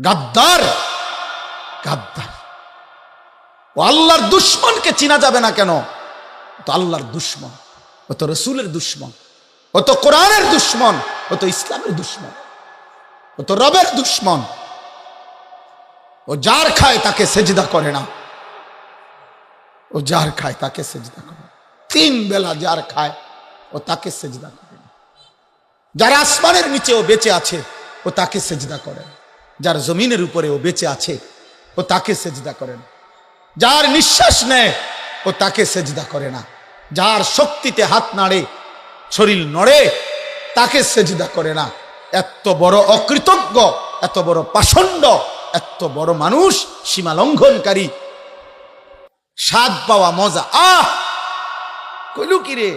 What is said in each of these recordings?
গাদ্দার, গাদ্দার। ও আল্লাহর দুশ্মনকে চিনা যাবে না কেন? ও তো আল্লাহর দুশ্মন, ও তো রসুলের দুশ্মন, ও তো কোরআনের দুশ্মন, ও তো ইসলামের দুশ্মন, ও তো রবের দুশ্মন। ও যার খায় তাকে সেজদা করে না, ও যার খায় তাকে সেজদা করে। 3 বেলা যার খায় ও তাকে সেজদা করে না। যার আসমানের নিচে ও বেঁচে আছে ও তাকে সেজদা করে না। যার জমিনের উপরে ও বেঁচে আছে ও তাকে সেজদা করে না। যার নিঃশ্বাস নেয় ও তাকে সেজদা করে না। যার শক্তিতে হাত নাড়ে, শরীর নড়ে, তাকে সেজদা করে না। এত বড় অকৃতজ্ঞ, এত বড় পাষণ্ড, এত বড় মানুষ, সীমা লঙ্ঘনকারী, স্বাদ পাওয়া মজা, কইল কি রে,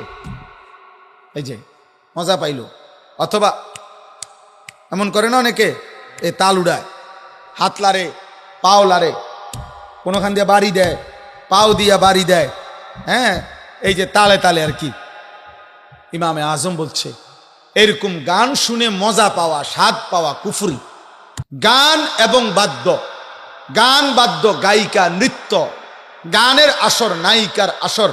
এই যে মজা পাইল। অথবা এমন করে না অনেকে, এ তাল উড়ায়, হাত লারে, পাও লারে, কোনোখান দিয়ে বাড়ি দেয়, পাও দিয়া বাড়ি দেয়, হ্যাঁ, এই যে তালে তালে আর কি। ইমামে আজম বলছে এরকম গান শুনে মজা পাওয়া, স্বাদ পাওয়া কুফরি। গান এবং বাদ্য, গান বাদ্য, গায়িকা, নৃত্য, গানের আসর, নায়িকার আসর,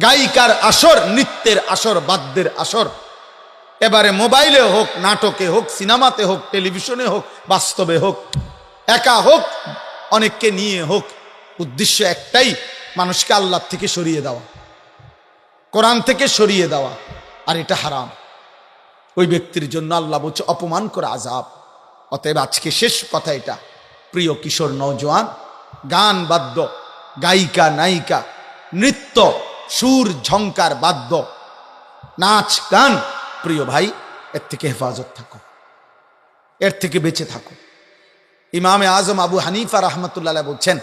গায়িকার আসর, নৃত্যের আসর, বাদ্যের আসর। এবারে মোবাইলে হোক, নাটকে হোক, সিনেমাতে হোক, টেলিভিশনে হোক, বাস্তবে হোক, একা হোক, অনেককে নিয়ে হোক, উদ্দেশ্য একটাই, মানুষকে আল্লাহ থেকে সরিয়ে দেওয়া, কোরআন থেকে সরিয়ে দেওয়া। আর এটা হারাম। ওই ব্যক্তির জন্য আল্লাহ বলছে অপমান করে আযাব। অতএব আজকে শেষ কথা এটা, প্রিয় কিশোর নওজোয়ান, গান বাদ্য, গায়িকা নায়িকা, নৃত্য, সুর ঝংকার বাদ্য, নাচ গান, প্রিয় ভাই, এর থেকে হেফাজত থাকো, এর থেকে বেঁচে থাকো। ইমামে আজম আবু হানিফা রাহমাতুল্লাহ বলছেন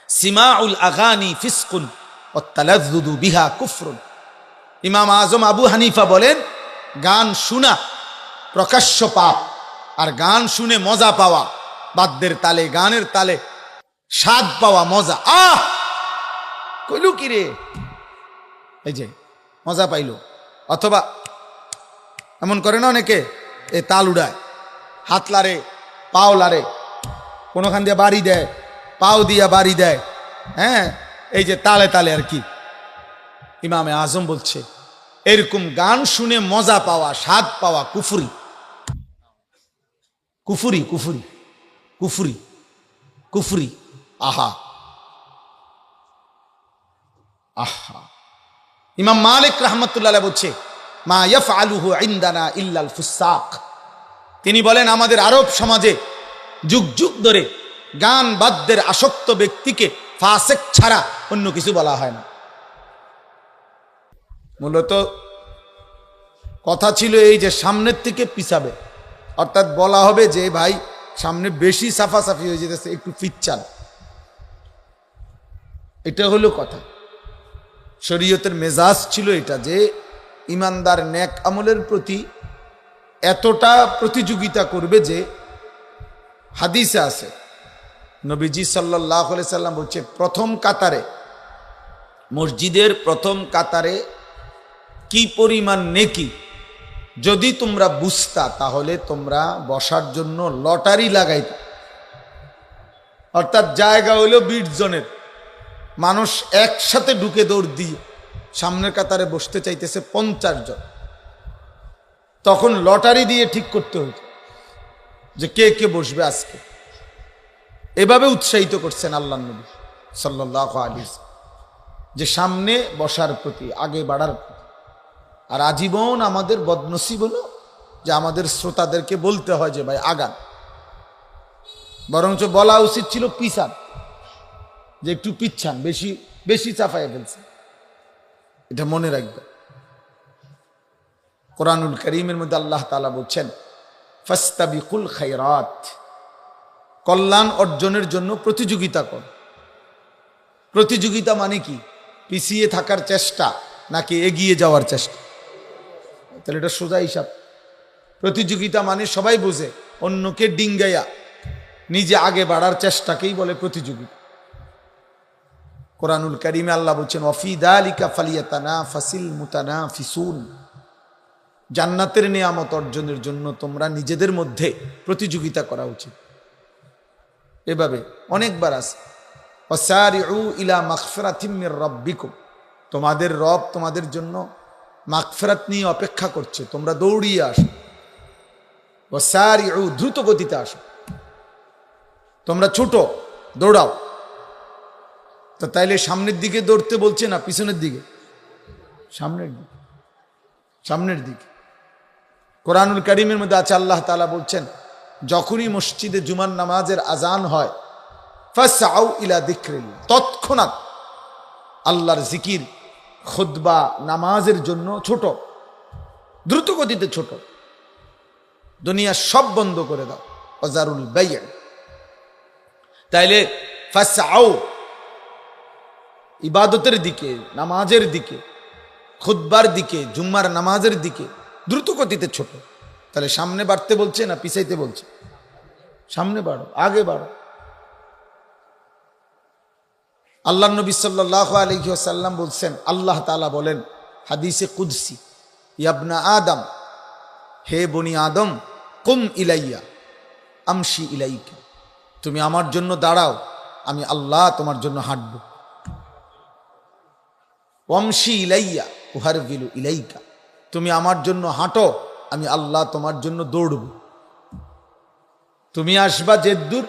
সিমাউল আগানি ফিসকুন ওয়াত তালাজ্জুদু বিহা কুফরুন। ইমাম আজম আবু হানিফা বলেন গান শোনা প্রকাশ্য পাপ, আর গান শুনে মজা পাওয়া, বাদ্যের তালে, গানের তালে স্বাদ পাওয়া, মজা, কইল কি রে, এই যে মজা পাইল। অথবা এমন করে না অনেকে, এ তাল উড়ায়, হাত লারে, পাও লারে, কোনোখান দিয়ে বাড়ি দেয়, পাও দিয়া বাড়ি দেয়, হ্যাঁ, এই যে তালে তালে আর কি। ইমামে আজম বলছে এরকম গান শুনে মজা পাওয়া, স্বাদ পাওয়া কুফরি, কুফরি, কুফরি, কুফরি, কুফরি। আহা আহা। ইমাম মালিক রাহমাতুল্লাহ বলছে মা ইয়াফআলুহু ইনদানা ইল্লাল ফুসাক। তিনি বলেন আমাদের আরব সমাজে যুগ যুগ ধরে গান বাদ্যের আসক্ত ব্যক্তিকে ফাসিক ছাড়া অন্য কিছু বলা হয় না। মূলত কথা ছিল এই যে সামনের থেকে পিছাবে, অর্থাৎ বলা হবে যে ভাই সামনে বেশি সাফাসাফি হয়ে যেতেছে, একটু ফিচ্চান। এটা হলো কথা। শরীয়তের মেজাজ ছিল এটা যে ইমানদার নেক আমলের প্রতি এতটা প্রতিযোগিতা করবে যে হাদিসে আছে নবীজি সাল্লাল্লাহু আলাইহি সাল্লাম বলছে প্রথম কাতারে, মসজিদের প্রথম কাতারে কি পরিমাণ নেকি যদি তোমরা বুঝতা তাহলে তোমরা বসার জন্য লটারি লাগাইতা। অর্থাৎ জায়গা হইল 20 জনের, মানুষ একসাথে ঢুকে দৌড় দিয়ে সামনের কাতারে বসতে চাইতেছে 50 জন। তখন লটারি দিয়ে ঠিক করতে হতো যে কে কে বসবে আজকে। এভাবে উৎসাহিত করছেন আল্লাহ নবী সাল্লাল্লাহু আলাইহি ওয়াসাল্লাম, যে সামনে বসার প্রতি, আগে বাড়ার প্রতি। আর আজীবন আমাদের বদনসিব হলো যে আমাদের শ্রোতাদেরকে বলতে হয় যে ভাই আগান, বরঞ্চ বলা উচিত ছিল পিছান, যে একটু পিছান, বেশি বেশি চাপায় ফেলছে। এটা মনে রাখবে। কোরআনুল কারীমের মধ্যে আল্লাহ তাআলা বলছেন ফাস্তাবিকুল খায়রাত, কল্যাণ অর্জনের জন্য প্রতিযোগিতা কর। প্রতিযোগিতা মানে কি? পিছিয়ে থাকার চেষ্টা নাকি এগিয়ে যাওয়ার চেষ্টা? তাহলে এটা সোজা হিসাব। প্রতিযোগিতা মানে সবাই বোঝে অন্যকে ডিঙ্গাইয়া নিজে আগে বাড়ার চেষ্টাকেই বলে প্রতিযোগিতা। কোরআনুল কারীমে আল্লাহ বলছেন ওয়াফি যালিকা ফালিয়াতানাফাসিল মুতানাফিসুন, জান্নাতের নিয়ামত অর্জনের জন্য তোমরা নিজেদের মধ্যে প্রতিযোগিতা করা উচিত। এভাবে অনেকবার আছে, ওয়াসারিউ ইলা মাগফিরাতিম মির রাব্বিকুম, তোমাদের রব তোমাদের জন্য মাগফিরাত নিয়ে অপেক্ষা করছে, তোমরা দৌড়িয়ে আসো। ওয়াসারিউ, দ্রুত গতিতে আসো, তোমরা ছুটো, দৌড়াও। তো তাইলে সামনের দিকে দৌড়তে বলছে না পিছনের দিকে? সামনের দিকে, সামনের দিকে। কোরআনুল কারীমের মধ্যে আছে, আল্লাহ তাআলা বলছেন, যখনই মসজিদে জুমার নামাজের আজান হয়, ফাসআউ ইলা যিকরিল্লাহ, তৎক্ষণাৎ আল্লাহর জিকির, খুতবা, নামাজের জন্য ছোট, দ্রুত গতিতে ছোট। দুনিয়া সব বন্ধ করে দাও, ওয়াজারুল বাই'। তাইলে ফাসআউ, ইবাদতের দিকে, নামাজের দিকে, খুতবার দিকে, জুম্মার নামাজের দিকে দ্রুত গতিতে ছোট। তাহলে সামনে বাড়তে বলছে না পিছাইতে বলছে? সামনে বাড়ো, আগে বাড়ো। আল্লাহ নবী সাল্লাল্লাহু আলাইহি ওয়াসাল্লাম বলছেন, আল্লাহ তাআলা বলেন হাদিসে কুদসি, ইয়া আদম, হে বনি আদম, কুম ইলাইয়া আমশি ইলাইকা, তুমি আমার জন্য দাঁড়াও, আমি আল্লাহ তোমার জন্য হাঁটব। ওয়ামশি ইলাইয়া উহারবিলু ইলাইকা, তুমি আমার জন্য হাঁটো, আমি আল্লাহ তোমার জন্য দৌড়ব। তুমি আসবা যে দূর,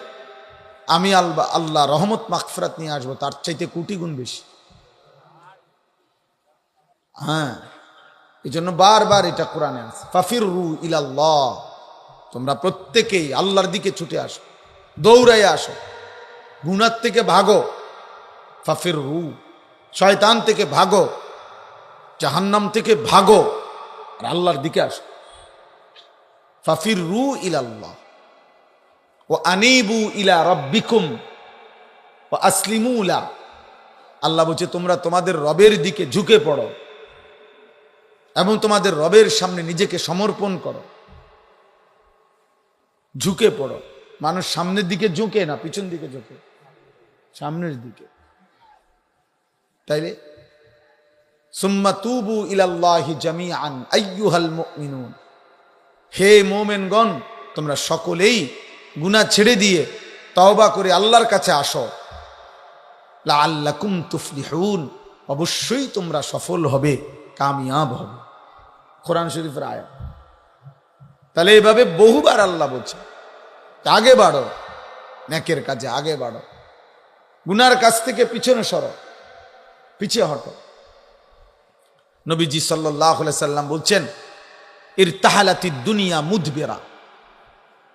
আমি আল্লাহ রহমত মাগফিরাত নিয়ে আসবো তার চাইতে কোটি গুণ বেশি। হ্যাঁ, এই জন্য বারবার এটা কোরআনে আছে, ফাফিরু ইলাল্লাহ, তোমরা প্রত্যেকেই আল্লাহর দিকে ছুটে আসো, দৌড়াই আসো, গুনাহ থেকে ভাগো। ফাফিরু, শয়তান থেকে ভাগো, জাহান্নাম থেকে ভাগো, আর আল্লাহর দিকে আসো। ফাফিরু ইলাল্লাহ ওয়া আনিবু ইলা রাব্বিকুম ওয়া আসলিমু লা, আল্লাহ বলছে তোমরা তোমাদের রবের দিকে ঝুঁকে পড়ো এবং তোমাদের রবের সামনে নিজেকে সমর্পণ করো। ঝুঁকে পড়ো, মানুষ সামনের দিকে ঝুঁকে না পিছন দিকে ঝুঁকে, সামনের দিকে। তাইলে সুম্মা তুবু ইলাল্লাহি জামিআন আইয়ুহাল মুমিনুন, হে মুমিনগণ তোমরা সকলেই গুনাহ ছেড়ে দিয়ে তওবা করে আল্লাহর কাছে আসো। লাআল্লাকুম তুফলিহুন, অবশ্যই তোমরা সফল হবে, কামিয়াব হবে। কোরআন শরীফের আয়াত। তাহলে এভাবে বহুবার আল্লাহ বলছে আগে বাড়ো, নেকের কাজে আগে বাড়ো, গুনার কাজ থেকে পিছনে সরো, পিছিয়ে হটো। নবীজি সাল্লাল্লাহু আলাইহি সাল্লাম বলছেন, ইরতাহালাতিদ দুনিয়া মুদবিরা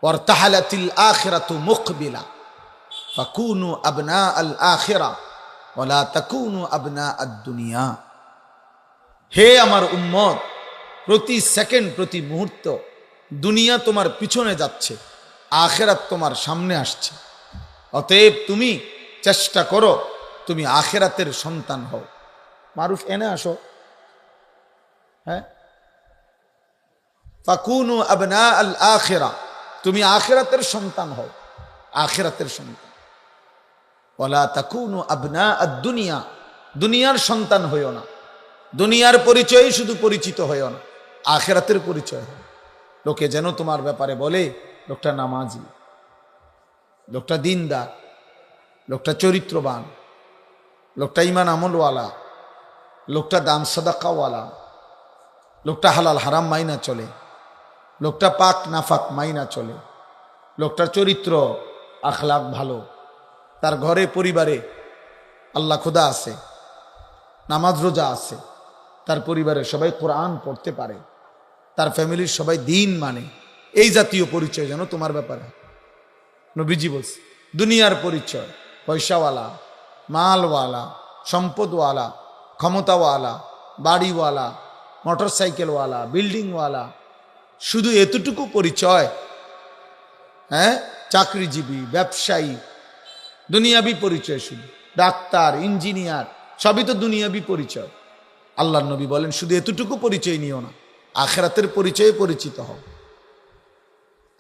ওয়ারতাহালাতিল আখিরাতু মুকবিলা ফাকুনু আবনা আল আখিরা ওয়ালা তাকুনু আবনা আদ দুনিয়া। হে আমার উম্মত, প্রতি সেকেন্ড প্রতি মুহূর্ত দুনিয়া তোমার পিছনে যাচ্ছে, আখিরাত তোমার সামনে আসছে। অতএব তুমি চেষ্টা করো তুমি আখিরাতের সন্তান হও। মারুফ এনে আসো। হ্যাঁ, ফাকুনু আবনা আল আখিরা, তুমি আখিরাতের সন্তান হও, আখিরাতের সন্তান। ওয়ালা তাকুনু আবনা আদ দুনিয়া, দুনিয়ার সন্তান হইও না। দুনিয়ার পরিচয় শুধু পরিচিত হইও না, আখিরাতের পরিচয় হয়। লোকে যেন তোমার ব্যাপারে বলে লোকটা নামাজি, লোকটা দিনদার, লোকটা চরিত্রবান, লোকটা ইমান আমলওয়ালা, লোকটা দান সাদাকাওয়ালা, লোকটা হালাল হারাম মাইনা চলে, লোকটা পাক নাফাক মাইনা চলে, লোকটার চরিত্র আখলাক ভালো, তার ঘরে পরিবারে আল্লাহ খোদা আছে, নামাজ রোজা আছে, তার পরিবারের সবাই কোরআন পড়তে পারে, তার ফ্যামিলির সবাই দিন মানে। এই জাতীয় পরিচয় যেন তোমার ব্যাপারে। নবীজি বলছে দুনিয়ার পরিচয় পয়সাওয়ালা, মালওয়ালা, সম্পদওয়ালা, ক্ষমতাওয়ালা, বাড়িওয়ালা, মোটরসাইকেলওয়ালা, বিল্ডিংওয়ালা, শুধু এতটুকু পরিচয়। হ্যাঁ, চাকরিজীবী, ব্যবসায়ী, দুনিয়াবি পরিচয়, শুধু ডাক্তার, ইঞ্জিনিয়ার, সবই তো দুনিয়াবি পরিচয়। আল্লাহর নবী বলেন শুধু এতটুকু পরিচয় নিও না, আখিরাতের পরিচয়ে পরিচিত হও,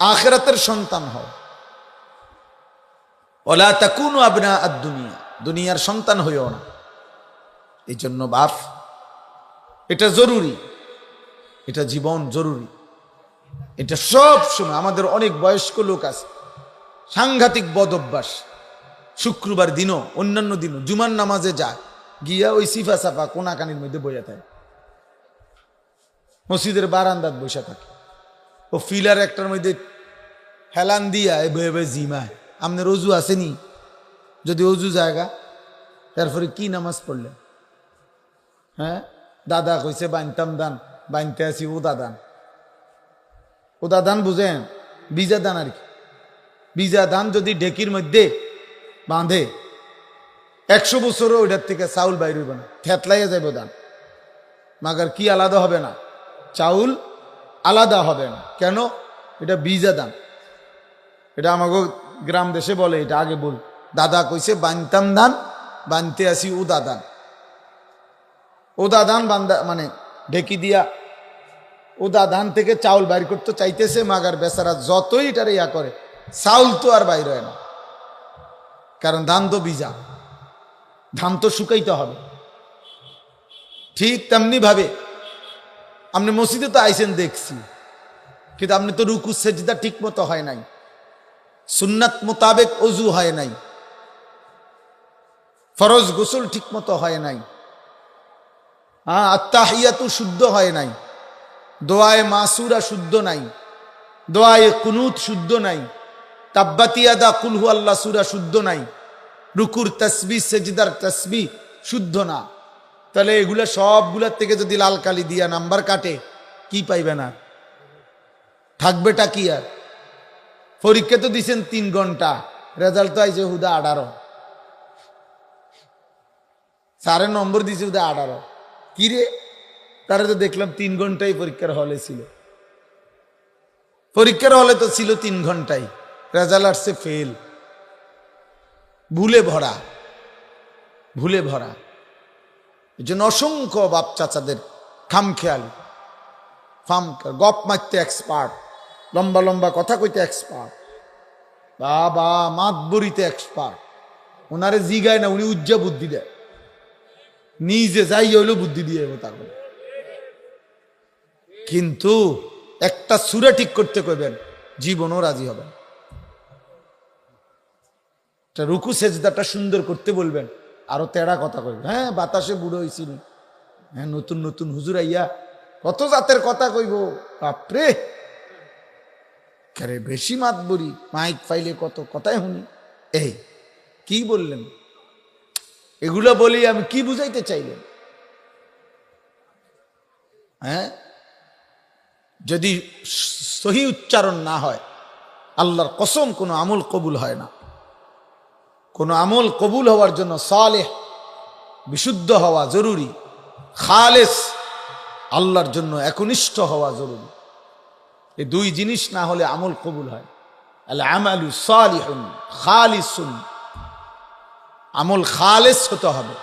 আখিরাতের সন্তান হও। ওয়ালা তাকুনু আবনা আদ দুনিয়া, দুনিয়ার সন্তান হইও না। এই জন্য বাপ, এটা জরুরি। এটা জীবন জরুরি। এটা সব সময় আমাদের অনেক বয়স্ক লোক আছে সাংঘাতিক বদ অভ্যাস, শুক্রবার দিনও অন্যান্য দিনও জুমার নামাজে যায় গিয়া ওই সিফা সাফা কোনাকানির মধ্যে বইয়া থাকে, মসজিদের বারান্দাত বসে থাকে, ও ফিলার একটার মধ্যে হেলান দিয়া বয়ে জিমায়। আপনার অজু আসেনি? যদি অজু জায়গা তারপরে কি নামাজ পড়লেন? হ্যাঁ, দাদা কইছে বানতাম দান, বানতে আসি ওদা দান। ওদা দান বুঝেন? বিজা দান আর কি। বিজা দান যদি ঢেকির মধ্যে বাঁধে 100 বছরও ওইটার থেকে চাউল বাইর হইব না, থেতলাইয়া যাইব দান। মাগার কি আলাদা হবে না? চাউল আলাদা হবে না। কেন? এটা বিজা দান। এটা আমাকে গ্রাম দেশে বলে, এটা আগে বল। দাদা কইছে বানতাম দান, বানতে আসি উদা দান। উদা দান বান্দা মানে ঢেকি দিয়া উদা ধান থেকে চাউল বাইর করতে চাইতেছে, মাগার বেচারা যতই এটার ইয়া করে চাউল তো আর বাইর হয় না, কারণ ধান তো ভিজা, ধান তো শুকাইতে হবে। ঠিক তেমনি ভাবে আপনি মসজিদে তো আইসেন দেখছি, কিন্তু আপনি তো রুকু সেজদা ঠিক মতো হয় নাই, সুন্নাত মোতাবেক অজু হয় নাই, ফরজ গোসল ঠিক মতো হয় নাই, হ্যাঁ আত্তাহিয়াতু শুদ্ধ হয় নাই, দোয়ায়ে মাসুরা শুদ্ধ নাই, দোয়ায়ে কুনুত শুদ্ধ নাই, তাব্বাতিয়াদা কুল হু আল্লাহ সূরা শুদ্ধ নাই, রুকুর তাসবিহ সেজদার তাসবিহ শুদ্ধ না। তাহলে এগুলা সবগুলার থেকে যদি লাল কালি দিয়া নাম্বার কাটে, কি পাইবে না? থাকবেটা কি? আর পরীক্ষা তো দিছেন 3 ঘন্টা, রেজাল্ট তো আইছে হুদা 18, স্যারের নম্বর দিছে হুদা 18। কি রে, তারা তো দেখলাম 3 ঘন্টাই পরীক্ষার হলে ছিল, পরীক্ষার হলে তো ছিল 3 ঘন্টাই, রেজাল্ট আসছে ফেল। ভুলে ভরা, ভুলে ভরা। এই জন্য অসংখ্য বাপ চাচাদের খামখেয়ালি, গপ মারতে এক্সপার্ট, লম্বা লম্বা কথা কইতে এক্সপার্ট, বাবা মাতবরিতে এক্সপার্ট। ওনারে জিগায় না, উনি উজ্জা বুদ্ধি দেয়, নিজে যাই হইলো বুদ্ধি দিয়ে তারপরে। কিন্তু একটা সূরা ঠিক করতে কইবেন, জীবনও রাজি হবেন। রুকু সেজদাটা সুন্দর করতে বলবেন, আরো তেড়া কথা কইবেন। হ্যাঁ বাতাসে বুড়ো হয়েছিল, হ্যাঁ নতুন নতুন হুজুর আইয়া কত জাতের কথা কইব, বাপরে কারে বেশি মাতবরি, মাইক ফাইলে কত কথাই শুনি। এই কি বললেন? এগুলো বলি আমি কি বুঝাইতে চাইলেন? হ্যাঁ, যদি সহি উচ্চারণ না হয়, আল্লাহর কসম কোনো আমল কবুল হয় না। কোনো আমল কবুল হওয়ার জন্য সালেহ, বিশুদ্ধ হওয়া জরুরি, খালেস, আল্লাহর জন্য একনিষ্ঠ হওয়া জরুরি। এই 2 জিনিস না হলে আমল কবুল হয়। আল আমালু সালিহুন খালিসুন, আমল খালেস হতে হবে,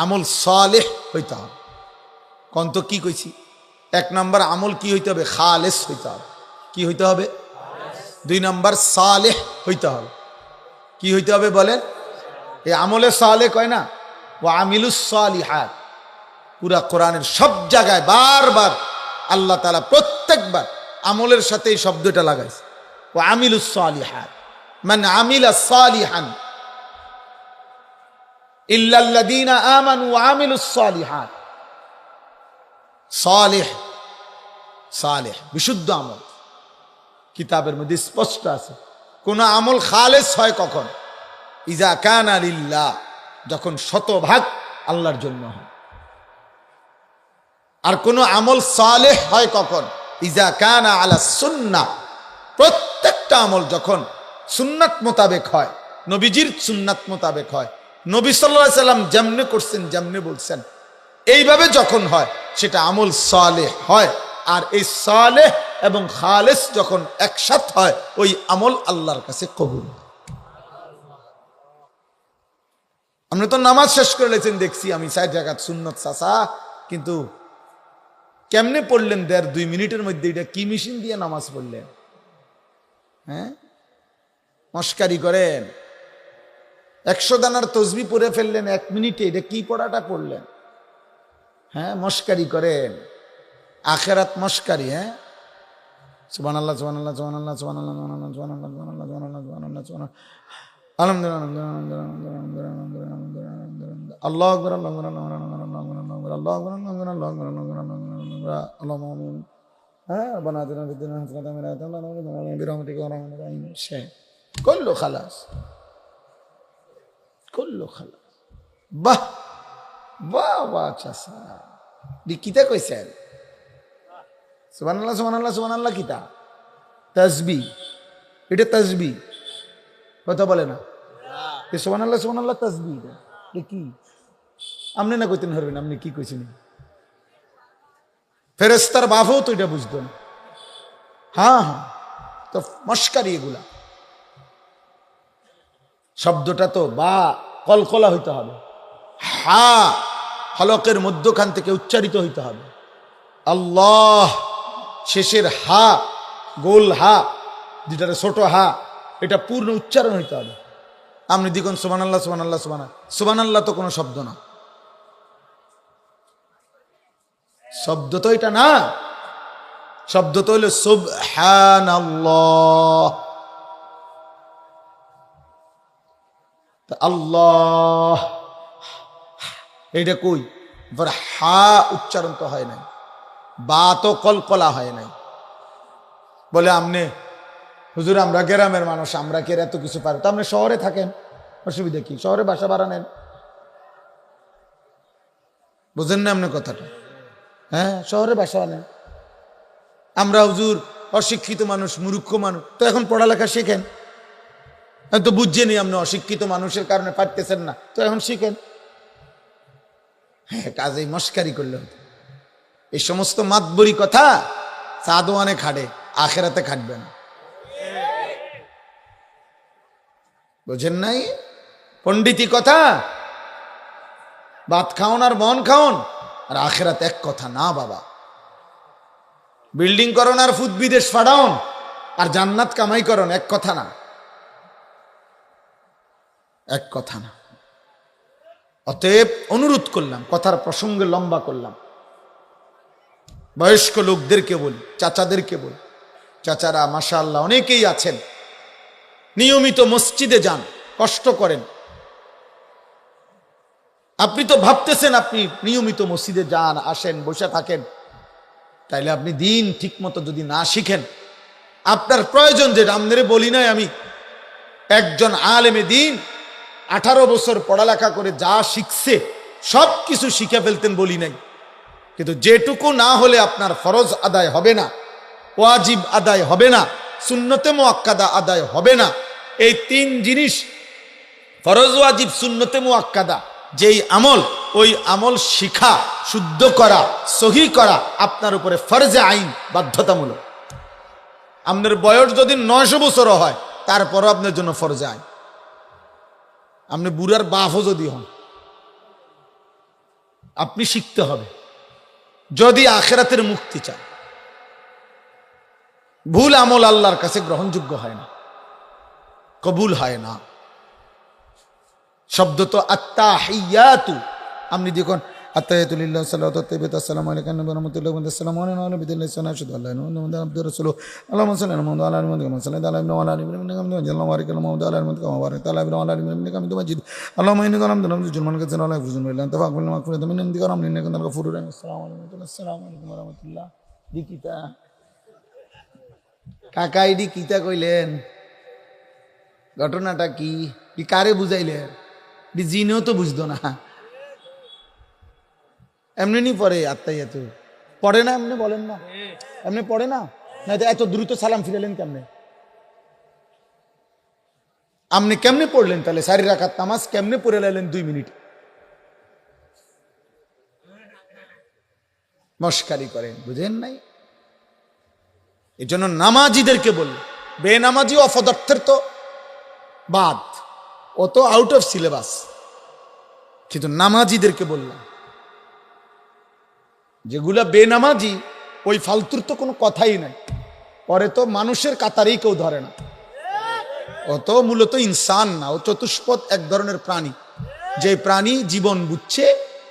আমল সালেহ হইতে হবে। কোন তো কি কইছি? 1 নম্বর আমল কি হইতে হবে? খালেস হইতে হবে। কি হইতে হবে? 2 নম্বর সালেহ হইতে হবে। কি হইতে হবে বলেন? এই আমলে সালেহ কয় না, ও আমিলুস সালিহাত। পুরা কোরআনের সব জায়গায় বারবার আল্লাহ তাআলা প্রত্যেকবার আমলের সাথে এই শব্দটা লাগাইছে, ও আমিলুস সালিহাত, মান আমিলা সালিহান ইল্লাল্লাযীনা আমানু ওয়া আমিলুস সালিহাত। সালেহ, সালেহ বিশুদ্ধ আমল কিতাবের মধ্যে স্পষ্ট আছে। কোন আমল খালেস হয় কখন? ইজা কানা লিল্লাহ, যখন 100% আল্লাহর জন্য হয়। আর কোন আমল সালেহ হয় কখন? ইজা কানা আলা সুন্নাহ, প্রত্যেকটা আমল যখন সুন্নাত মোতাবেক হয়, নবীজির সুন্নাত মোতাবেক হয়, নবী সাল্লাল্লাহু আলাইহি সাল্লাম যেমনে করছেন যেমনে বলছেন, এইভাবে যখন হয় সেটা আমল সালেহ হয়। আর এই সালেহ এবং খালেস যখন একসাথ হয়, ওই আমল আল্লাহর কাছে কবুল। আপনি তো নামাজ শেষ করে লেছেন দেখছি আমি 4 রাকাত সুন্নত চাচা, কিন্তু কেমনে পড়লেন 1.5-2 মিনিটের মধ্যে? এটা কি মেশিন দিয়ে নামাজ পড়লেন? হ্যাঁ, মস্কারি করেন। 100 দানার তসবিহ পড়ে ফেললেন 1 মিনিটে, এটা কি পড়াটা পড়লেন? হ্যাঁ, মস্কারি করেন। আখেরাত মস্কারি। হ্যাঁ, সুবহানাল্লাহ সুবহানাল্লাহ সুবহানাল্লাহ সুবহানাল্লাহ সুবহানাল্লাহ সুবহানাল্লাহ সুবহানাল্লাহ সুবহানাল্লাহ সুবহানাল্লাহ আলহামদুলিল্লাহ আল্লাহু আকবার আল্লাহু আকবার আল্লাহু আকবার আল্লাহু আকবার আল্লাহু আকবার আল্লাহু আমিন। হ্যাঁ, বানাদিনা বিদিনা হাসনাতা মিরাতা আল্লাহু বিরহমাতিকা ওয়া রাহমাতিকা শেষ। কুল্লু খালাস, কুল্লু খালাস। বাহ বাহ বাহ, চাচা কিতা কইছেন? সুবহানাল্লাহ সুবহানাল্লাহ সুবহানাল্লাহ কিতা তাসবিহ, এটা তাসবিহ কথা বলে না। সুবহানাল্লাহ সুবহানাল্লাহ তাসবিহ এটা কি? আপনি না কইতেন হরবেন, আপনি কি কইছেন? ফেরেশতার বাপও তো এটা বুঝতো না। হ্যাঁ হ্যাঁ, তো মস্কারি এগুলা। শব্দটা তো বা কলকলা হইতে হবে, হা হলকের মধ্যখান থেকে উচ্চারিত হইতে হবে। আল্লাহ শেষের হা, গোল হা, যেটা ছোট হা, এটা পূর্ণ উচ্চারণ হইতে হবে। আপনি দেখুন সুবহানাল্লাহ সুবহানাল্লাহ সুবহানাল্লাহ, সুবহানাল্লাহ তো কোনো শব্দ না, শব্দ তো এটা না। শব্দ তো হইল সুবহানাল্লাহ। আল্লাহ এইটা কই, হা উচ্চারণ তো হয় নাই, বা তো কলকলা হয় নাই। বলে আমনে হুজুর আমরা গ্রামের মানুষ, আমরা কে এত কিছু পারি? তো আপনি শহরে থাকেন, অসুবিধা কি? শহরে বাসা ভাড়া নেন, বুঝেন না আপনি কথাটা? হ্যাঁ, শহরে বাসা নেন। আমরা হুজুর অশিক্ষিত মানুষ, মূর্খ মানুষ, তো এখন পড়ালেখা শেখেন। তো বুঝছেনই আপনি অশিক্ষিত মানুষের কারণে পারতেছেন না, তো এখন শিখেন। হ্যাঁ, কাজেই মস্কারি করলে হতো। এই সমস্ত মাতবরি কথা সাদওয়ানে খাটে, আখেরাতে খাটবে না, বুঝেন নাই? পণ্ডিতি কথা, ভাত খাওন আর মন খাওন আর আখেরাত এক কথা না বাবা। বিল্ডিং করন আর ফুদ বিদেশ ফাড়াউন আর জান্নাত কামাই করন, এক কথা না, এক কথা না। অতএব অনুরোধ করলাম, কথার প্রসঙ্গে লম্বা করলাম, বয়স্ক লোকদেরকে বলি, চাচাদেরকে বলি, চাচারা মাশাআল্লাহ অনেকেই আছেন, নিয়মিত মসজিদে যান, কষ্ট করেন। আপনি তো ভাবতেছেন আপনি নিয়মিত মসজিদে যান, আসেন, বসে থাকেন, তাইলে আপনি দিন ঠিক মতো যদি না শিখেন, আপনার প্রয়োজন যে রামদেরে বলি নাই আমি, একজন আলেমে দিন 18 বছর পড়ালেখা করে যা শিখছে সব কিছু শিখে ফেলতেন বলি নাই, কিন্তু যেটুকু না হলে আপনার ফরজ আদায় হবে না, ওয়াজিব আদায় হবে না, সুন্নতে মুআক্কাদা আদায় হবে না। এই 3 জিনিস, ফরজ, ওয়াজিব, সুন্নতে মুআক্কাদা, যেই আমল, ওই আমল শিখা, শুদ্ধ করা, সহি করা আপনার উপরে ফরজে আইন, বাধ্যতামূলক। আপনার বয়স যদি 900 বছরও হয়, তারপরও আপনার জন্য ফরজে আইন। আপনি বুড়ার বাপও যদি হন, আপনি শিখতে হবে, যদি আখেরাতের মুক্তি চান। ভুল আমল আল্লাহর কাছে গ্রহণযোগ্য হয় না, কবুল হয় না। শব্দ তো আত্তাহিয়াতু, আপনি দেখুন আত্তাহিয়াতু লিল্লাহি সাল্লাতু তাইয়্যিবাতু আসসালামু আলাইকুম ওয়া রাহমাতুল্লাহি ওয়া আসসালামু আলাইকুম ওয়া বিদিল্লাহি সানাশহাদু আল্লা ইলাহা ইল্লাল্লাহু ওয়া আবদুর রাসূলুহু আল্লাহুম্মা সাল্লি আলা মুহাম্মাদ ওয়া আলা আলি মুহাম্মাদ কামা সাল্লাইতা আলা ইব্রাহিম ওয়া আলা আলি ইব্রাহিম ইন্নাকা হামিদুম মাজিদ আল্লাহুম্মা বারিক আলা মুহাম্মাদ ওয়া আলা আলি মুহাম্মাদ কামা বারাকতা আলা ইব্রাহিম ওয়া আলা আলি ইব্রাহিম ইন্নাকা হামিদুম মাজিদ আল্লাহুম্মা ইন্নাকা হামিদুন মাজিদ জুলমান কাসিরান ওয়া ইয়াগফিরু যুনুবা ইল্লা আনতা ফাগফির লিনা মাগফিরাতাম মিন ইনদিকা ওয়া ইন্নাকা আনতাল গফুরুর রহিম। আসসালামু আলাইকুম ওয়া রাহমাতুল্লাহ। দিকিতা কাকা ইডি কিতা কইলেন, ঘটনাটা কি, কারে বুঝাইলেন? জিনেও তো বুঝতো না, এমনি নি পড়ে আত্তাহিয়াতু, পড়ে না, এমনি বলেন না, এমনি পড়ে না, এত দ্রুত সালাম ফিরালেন কেমনে? আপনি কেমনে পড়লেন তাহলে? 4 রাকাত নামাজ কেমনে পড়ে লাইলেন 2 মিনিট? মস্কারি করেন, বুঝেন নাই? এই জন্য নামাজিদেরকে বলল, বেনামাজি অপদার্থের তো বাদ, ও তো আউট অফ সিলেবাস, কিন্তু নামাজিদেরকে বললাম, যেগুলা বেনামাজি ওই ফালতুর তো কোনো কথাই নাই, পরে তো মানুষের কাতারেই কেউ ধরে না, ও তো মূলত ইনসান না, ও চতুষ্পদ এক ধরনের প্রাণী, যে প্রাণী জীবন বুঝছে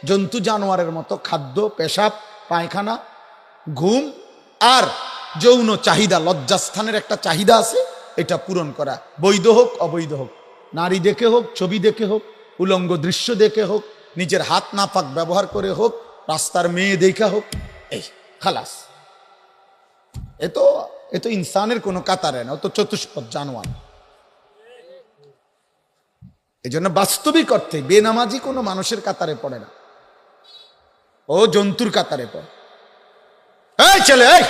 জন্তু জানোয়ারের মতো, খাদ্য, পেশাব, পায়খানা, ঘুম আর যৌন চাহিদা, লজ্জাস্থানের একটা চাহিদা আছে, এটা পূরণ করা, বৈধ হোক অবৈধ হোক, নারী দেখে হোক, ছবি দেখে হোক, উলঙ্গ দৃশ্য দেখে হোক, নিজের হাত নাপাক ব্যবহার করে হোক, রাস্তার মেয়ে দেখা হোক, এই খালাস। এ তো ইনসানের কোনো কাতারে না, ও তো চতুষ্পদ জানোয়ার। এই জন্য বাস্তবিক অর্থে বেনামাজি কোনো মানুষের কাতারে পড়ে না, ও জন্তুর কাতারে পড়ে। এই ছেলে, এই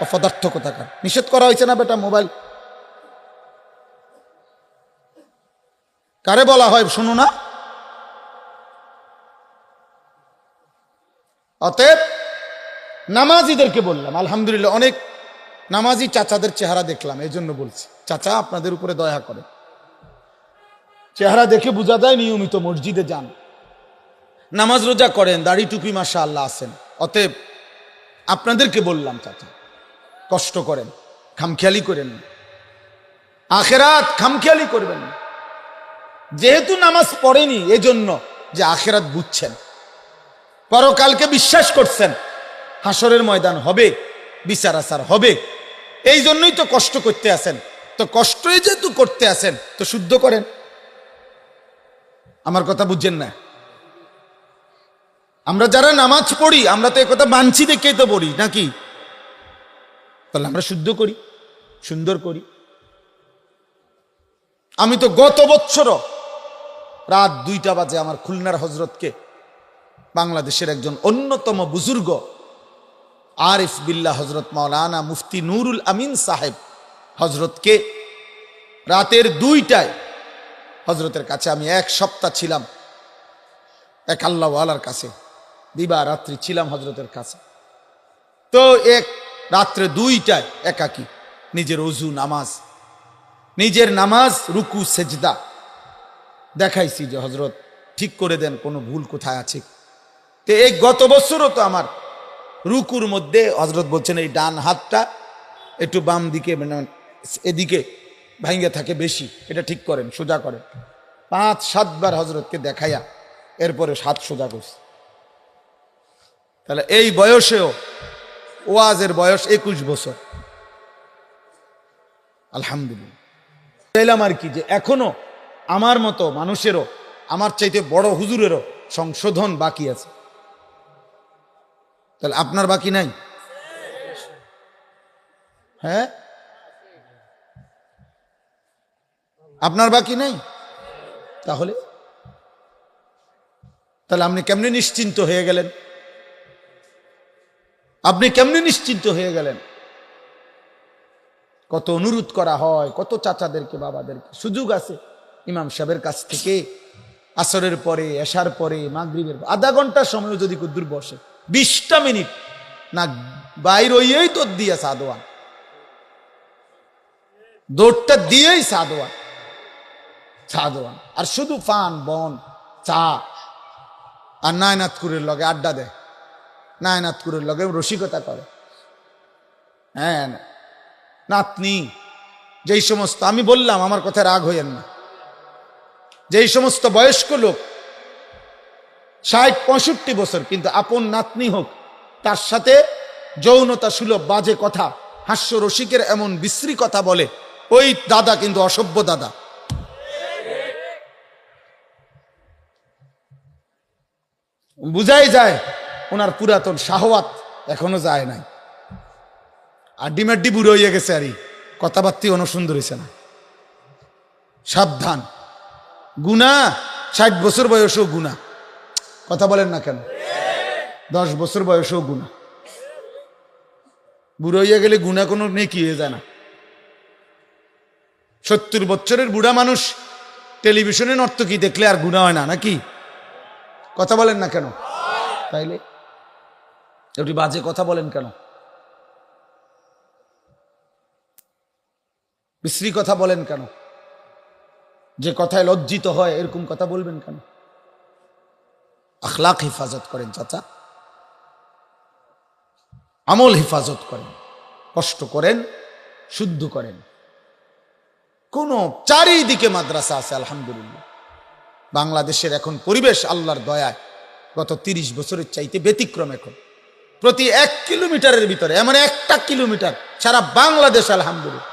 অপদার্থ কোথাকার, নিষেধ করা হয়েছে না বেটা মোবাইল? কারে বলা হয় শুনো না? অতএব নামাজিদেরকে বললাম, আলহামদুলিল্লাহ অনেক নামাজি চাচাদের চেহারা দেখলাম, এই জন্য বলছি চাচা আপনাদের উপরে দয়া করে। চেহারা দেখে বোঝা যায় নিয়মিত মসজিদে যান, নামাজ রোজা করেন, দাড়ি টুপি মাশাআল্লাহ আছেন। অতএব আপনাদেরকে বললাম চাচা, কষ্ট করেন, খামখেয়ালি করেন, আখেরাত খামখেয়ালি করবেন। যেহেতু নামাজ পড়েনি এজন্য যে আখেরাত বুঝছেন, পরকালকে বিশ্বাস করছেন, হাসরের ময়দান হবে, বিচার আচার হবে, এই জন্যই তো কষ্ট করতে আছেন। তো কষ্টই যেহেতু করতে আছেন তো শুদ্ধ করেন। আমার কথা বুঝছেন না? আমরা যারা নামাজ পড়ি আমরা তো একথা মানছি দেখেই তো পড়ি নাকি? তাহলে আমরা শুদ্ধ করি, সুন্দর করি। আমি তো গত বছর রাত 2টা বাজে আমার খুলনার হজরতকে, বাংলাদেশের একজন অন্যতম বুজুর্গ আরিফ বিল্লাহ হজরত মাওলানা মুফতি নুরুল আমিন সাহেব হজরতকে রাতের 2টায় হজরতের কাছে আমি 1 সপ্তাহ ছিলাম, এক আল্লাহওয়ালার কাছে দিবা রাত্রি ছিলাম হজরতের কাছে। তো এক রাত্রে 2টায় একাকি নিজের ওযু নামাজ, নিজের নামাজ রুকু সেজদা দেখাইছি যে হজরত ঠিক করে দেন কোনো ভুল কোথায় আছে। তো এই গত বছরও তো আমার রুকুর মধ্যে হজরত বলছেন এই ডান হাতটা একটু বাম দিকে মানে এদিকে ভাঙ্গে থাকে বেশি, এটা ঠিক করেন, সোজা করেন। 5-7 বার হজরতকে দেখাইয়া এরপরে হাত সোজা করছে। তাহলে এই বয়সেও, ওয়াজের বয়স 21 বছর, আলহামদুলিল্লাহ। চাইলাম আর কি যে এখনো আমার মতো মানুষেরও, আমার চাইতে বড় হুজুরেরও সংশোধন বাকি আছে। তাহলে আপনার বাকি নাই? হ্যাঁ, আপনার বাকি নাই? তাহলে আপনি কেমনে নিশ্চিন্ত হয়ে গেলেন? আপনি কেমনে নিশ্চিন্ত হয়ে গেলেন? কত অনুরোধ করা হয়, কত চাচাদেরকে বাবাদেরকে, সুযোগ আছে ইমাম সাহেবের কাছ থেকে আসরের পরে, এশার পরে, মাগরিবের আধা ঘন্টা সময় যদি কুদ্দুর বসে, 20টা মিনিট না বাইর হইয়েই তো দিয়ে সাদোয়ান, দৌড়টা দিয়েই সাদোয়ান, আর শুধু পান বন চা আর নায়নাথকুরের লগে আড্ডা দেয়, নায়নাথকুরের লগে রসিকতা করে। হ্যাঁ, নাতনি যেই সমস্ত, আমি বললাম আমার কথায় রাগ হইয়েন না, যেই সমস্ত বয়স্ক লোক 60-65 বছর কিন্তু আপন নাতনি হোক তার সাথে যৌনতা সুলভ বাজে কথা, হাস্য রসিকের এমন বিশ্রী কথা বলে, ওই দাদা কিন্তু অসভ্য দাদা। বুঝাই যায় ওনার পুরাতন শাহওয়াত এখনো যায় নাই, আড্ডি বুড়ো হয়ে গেছে, আর কথাবার্তি অনেক সুন্দর হয়েছে না। সাবধান, গুনাহ 60 বছর বয়সেও গুনাহ, কথা বলেন না কেন? 10 বছর বয়সেও গুনাহ, বুড়ো হইয়া গেলে গুনাহ কোনো নেকি হয়ে যায় না। 70 বছরের বুড়া মানুষ টেলিভিশনে নর্তকী দেখলে আর গুনাহ হয় না নাকি? কথা বলেন না কেন? তাইলে একটু বাজে কথা বলেন কেন? বিশ্রী কথা বলেন কেন? যে কথায় লজ্জিত হয় এরকম কথা বলবেন কেন? আখলাক হেফাজত করেন চাচা, আমল হেফাজত করেন, কষ্ট করেন, শুদ্ধ করেন। কোন চারিদিকে মাদ্রাসা আছে আলহামদুলিল্লাহ। বাংলাদেশের এখন পরিবেশ আল্লাহর দয়ায় গত 30 বছরের চাইতে ব্যতিক্রম। এখন প্রতি 1 কিলোমিটারের ভিতরে, এমন একটা কিলোমিটার সারা বাংলাদেশ আলহামদুলিল্লাহ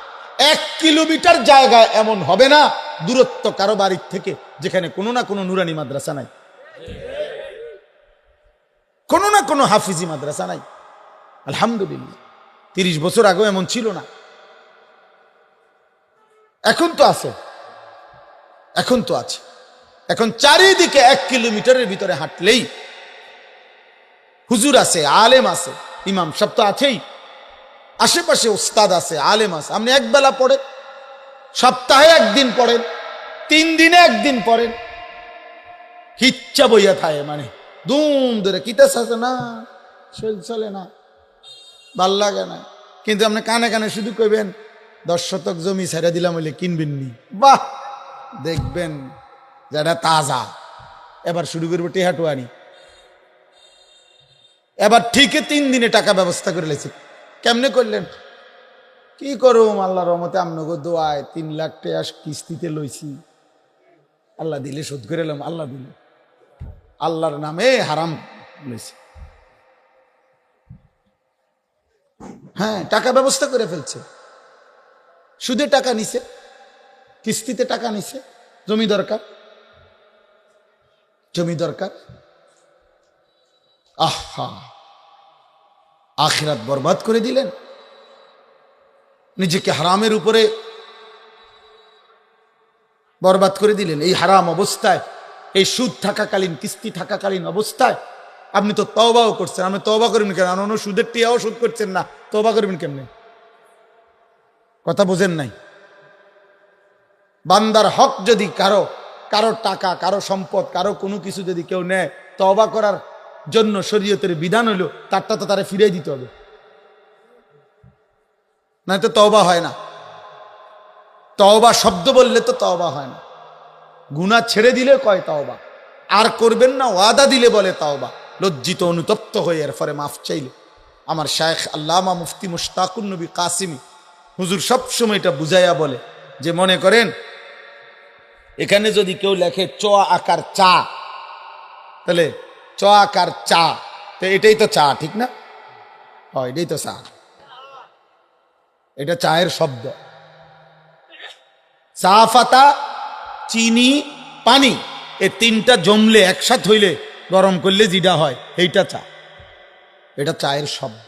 1 কিলোমিটার জায়গায় এমন হবে না দূরত্ব কারো বাড়ির থেকে যেখানে কোনো না কোনো নুরানি মাদ্রাসা নাই, কোনো না কোনো হাফিজি মাদ্রাসা নাই। আলহামদুলিল্লাহ 30 বছর আগেও এমন ছিল না, এখন তো আছে, এখন তো আছে। এখন চারিদিকে 1 কিলোমিটারের ভিতরে হাঁটলেই হুজুর আছে, আলেম আছে, ইমাম সব তো আছেই, আশেপাশে উস্তাদ আছে, আলেম আছে। আপনি একবেলা পড়েন, সপ্তাহে 1 দিন পড়েন, 3 দিনে 1 দিন পড়েন, হিচ্ছা বইয়া থাকে, মানে দুম ধরে কিতাস আছে না, চলে না, ভাল লাগে না। কিন্তু আপনি কানে কানে শুধু কইবেন 10 শতক জমি ছেড়ে দিলাম হইলে কিনবেন নি, বাহ দেখবেন যেটা তাজা। এবার শুরু করবো টেহাটুয়ানি, এবার ঠিকই 3 দিনে টাকা ব্যবস্থা করে লেছি। কেমনে করলেন? কি করুম, আল্লাহ রহমতে আমনগো দোয়ায় 3 লাখ টাকা কিস্তিতে লইছি, আল্লাহ দিলে শোধ করে এলাম, আল্লাহ দিলে, আল্লাহর নামে হারাম লইছি। হ্যাঁ, টাকা ব্যবস্থা করে ফেলছে, সুদে টাকা নিছে, কিস্তিতে টাকা নিছে, জমি দরকার, জমি দরকার। আহা, আখিরাত বরবাদ করে দিলেন, নিজেকে হারামের উপরে বরবাদ করে দিলেন। এই হারাম অবস্থায়, এই সুদ থাকাকালীন, কিস্তি থাকাকালীন অবস্থায় আপনি তো তওবাও করছেন। আপনি তওবা করবেন কেন? অন্য সুদের টিয়াও সুদ করছেন না, তওবা করবেন কেমনে? কথা বোঝেন নাই? বান্দার হক যদি কারো টাকা, কারো সম্পদ, কারো কোনো কিছু যদি কেউ নেয়, তওবা করার জন্য শরীয়তের বিধান হলো তারটা তো তারা ফিরিয়ে দিতে হবে, না তো তওবা হয় না। তওবা শব্দ বললে তো তওবা হয় না। গুনাহ ছেড়ে দিলে কয় তওবা, আর করবেন না ওয়াদা দিলে বলে তওবা। লজ্জিত অনুতপ্ত হয়ে এরপরে মাফ চাইলে। আমার শায়েখ আল্লামা মুফতি মুশতাকুন নবী কাসিমি হুজুর সবসময় এটা বুঝাইয়া বলে যে, মনে করেন এখানে যদি কেউ লেখে চ আকার চা, তাহলে চ আকার চা, তো এটাই তো চা, ঠিক না? হয়, এটাই তো চা, এটা চায়ের শব্দ। চা পাতা, চিনি, পানি, এই 3টা জমলে একসাথে হইলে গরম করলে যেটা হয় এইটা চা, এটা চায়ের শব্দ।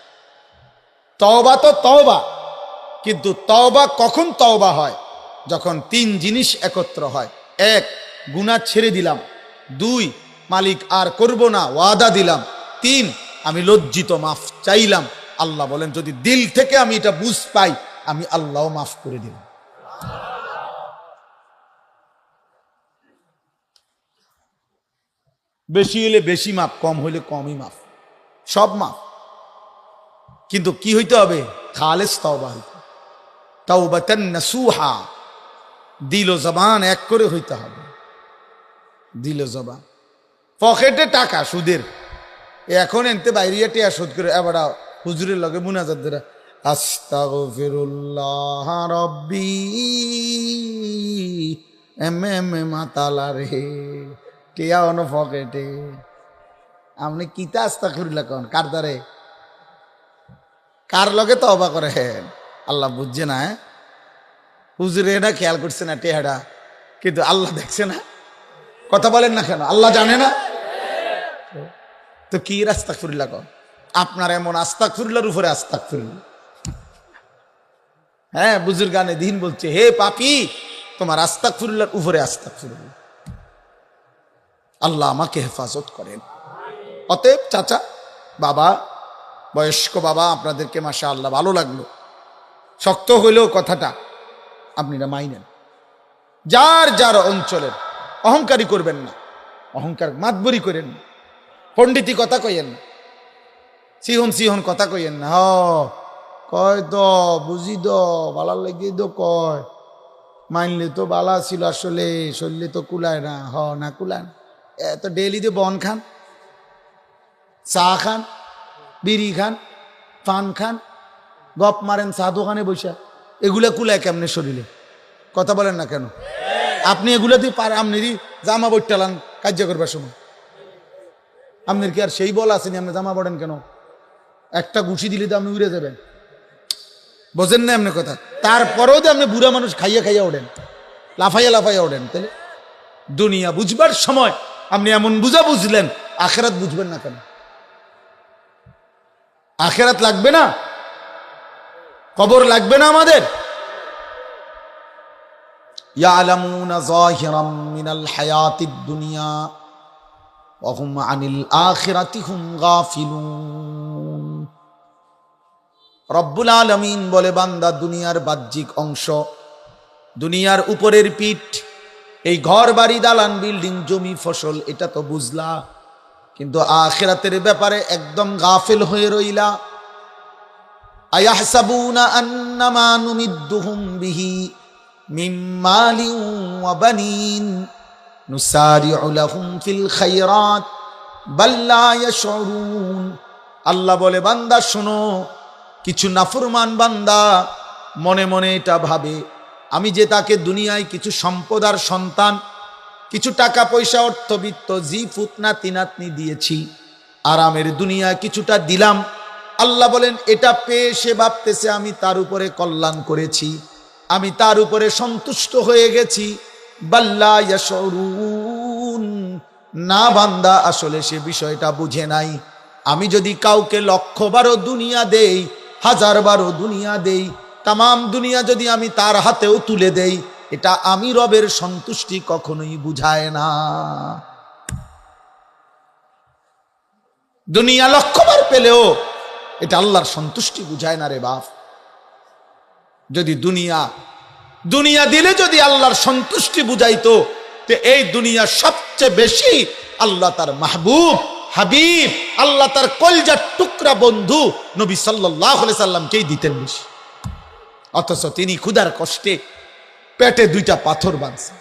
তওবা তো তওবা, কিন্তু তওবা কখন তওবা হয়? যখন 3 জিনিস একত্র হয়। 1, গুনাহ ছেড়ে দিলাম। 2, মালিক আর করব না, ওয়াদা দিলাম। 3, আমি লজ্জিত, মাফ চাইলাম। আল্লাহ বলেন যদি দিল থেকে আমি এটা বুঝ পাই, আমি আল্লাহ মাফ করে দিলাম। বেশি হইলে বেশি মাফ, কম হইলে কমই মাফ, সব মাফ। কিন্তু কি হইতে হবে? খালেস তওবা হইতে, তাওবাতান নাসুহা, দিল ও জবান এক করে হইতে হবে। দিল ও জবান, পকেটে টাকা সুদের, এখন এনতে বাইরিয়া টিয়া সুদ করে এবার হুজুরের লগে মুনাজাত ধরে আস্তাগফিরুল্লাহ রাব্বি এম মাতালা রে, টিয়া অন পকেটে। আপনি কিতা আস্তাগফিরুল্লাহ কোন? কার দ্বারে, কার লগে তওবা করেন? আল্লাহ বুঝছে না? হুজুরে এটা খেয়াল করছে না টেহাটা, কিন্তু আল্লাহ দেখছে না? কথা বলেন না কেন? আল্লাহ জানে না? তো কি আস্তাগফিরুল্লাহ কন? আপনার এমন আস্তাগফিরুল্লাহর উপরে আস্তাগফিরুল্লাহ। হ্যাঁ, বুজুর্গানে দিন বলছে, হে পাপী, তোমার আস্তাগফিরুল্লাহর উপরে আস্তাগফিরুল্লাহ। আল্লাহ আমাকে হেফাজত করেন। অতএব চাচা, বাবা, বয়স্ক বাবা, আপনাদেরকে মাশাআল্লাহ ভালো লাগলো। শক্ত হইলেও কথাটা আপনারা মাইনেন। যার যার অঞ্চলের অহংকারী করবেন না, অহংকার মাতবরি করেন না, পণ্ডিতি কথা কইয়েন না, সিহন সিহন কথা কইয়েন না। কয় তো বুঝি তো বালার লেগে তো কয়, মাইনলে তো বালা ছিল, আসলে শরীরে তো কুলায় না। না কুলায় না, এত ডেলি দিয়ে বন খান, চা খান, বিড়ি খান, পান খান, গপ মারেন চা দোকানে বসে, এগুলা কুলায় কেমনে শরীরে? কথা বলেন না কেন? আপনি এগুলা দিয়ে পার, আপনি জামা বইটালান কার্য করবার সময়, আপনার কি আর সেই বল আসেনি? আপনি জামা পড়েন কেন? একটা ঘুষি দিলে তো আপনি উড়ে যাবেন, বোঝেন না এমনি কথা। তারপরেও তো আপনি বুড়া মানুষ খাইয়া খাইয়া ওঠেন, লাফাইয়া লাফাইয়া ওঠেন। তাহলে দুনিয়া বুঝবার সময় আপনি এমন বুঝা বুঝলেন, আখেরাত বুঝবেন না কেন? আখেরাত লাগবে না? কবর লাগবে না আমাদের? ইয়ালামুনা যাহিরাম মিনাল হায়াতিদ দুনিয়া ওয়া হুম আনিল আখিরাতি হুম গাফিলুন। রব্বুল আলামিন বলে, বান্দা দুনিয়ার বাহ্যিক অংশ, দুনিয়ার উপরের পিঠ, এই ঘর বাড়ি দালান বিল্ডিং জমি ফসল, এটা তো বুঝলা, কিন্তু আখিরাতের ব্যাপারে একদম গাফিল হয়ে রইলা। আয়াহসাবুনা আন্নামা নুমিদ্দুহুম বিহি মিন মালিন ওয়া বানিন নুসারিউ লাহুম ফিল খায়রাত বাল লা ইয়াশউরুন। আল্লাহ বলে, বান্দা শোনো, কিছু নাফরমান বান্দা মনে মনে এটা ভাবে, আমি যে তাকে দুনিয়ায় কিছু সম্পদ আর সন্তান, কিছু টাকা পয়সা অর্থবিত্ত জি ফুতনাতি নাতনি দিয়েছি, আরামের দুনিয়ায় কিছুটা দিলাম, আল্লাহ বলেন এটা পেয়ে সে ভাবতেছে আমি তার উপরে কল্যাণ করেছি, আমি তার উপরে সন্তুষ্ট হয়ে গেছি। বাল্লা ইয়াশউরুন, না বান্দা, আসলে সে বিষয়টা বুঝে নাই। আমি যদি কাউকে 1,00,000 দুনিয়া দেই, 1000 দুনিয়া দেই, তাম দুনিয়া যদি আমি তার হাতেও তুলে দেই, এটা আমি রবের সন্তুষ্টি কখনোই বুঝায় না। দুনিয়া 1,00,000 পেলেও এটা আল্লাহর সন্তুষ্টি বুঝায় না রে বাপ। যদি দুনিয়া দিলে যদি আল্লাহর সন্তুষ্টি বুঝাইতো, তো এই দুনিয়া সবচেয়ে বেশি আল্লাহ তার মাহবুব হাবিব, আল্লাহ তার কলজার টুকরা বন্ধু নবী সাল্লাল্লাহু আলাইহি সাল্লামকেই দিতেন বেশি। অথচ তিনি ক্ষুধার কষ্টে পেটে 2টা পাথর বাঁধছে,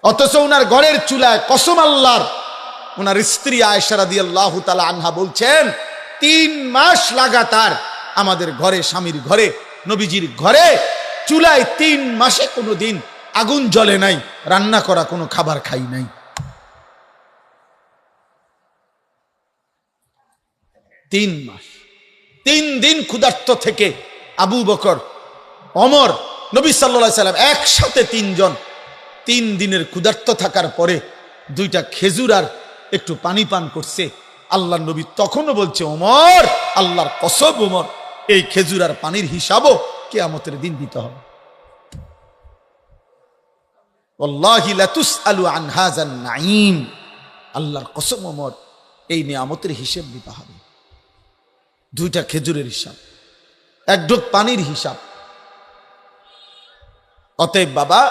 অথচ ওনার ঘরের চুলায় কসম আল্লাহর, ওনার স্ত্রী আয়েশা রাদিয়াল্লাহু তাআলা আনহা বলছেন, 3 মাস লাগাতার আমাদের ঘরে, স্বামীর ঘরে, নবীজির ঘরে চুলায় 3 মাসে কোনোদিন আগুন জ্বলে নাই, রান্না করা কোনো খাবার খাই নাই। 3 মাস, 3 দিন ক্ষুধার্ত থেকে আবু বকর, ওমর, নবী সাল্লাল্লাহু আলাইহি সাল্লাম একসাথে 3 জন 3 দিনের ক্ষুধার্ত থাকার পরে 2টা খেজুর আর একটু পানি পান করছে। আল্লাহ নবী তখনও বলছে, ওমর, আল্লাহর কসম ওমর, এই খেজুর আর পানির হিসাবও কিয়ামতের দিন দিতে হবে। ওয়াল্লাহি লা তুসআলু আন হাযান নাঈম, আল্লাহর কসম ওমর, এই নিয়ামতের হিসাব দিতে হবে। 2টা খেজুরের হিসাব, 1 ঢোক পানির হিসাব। অতএব বাবা,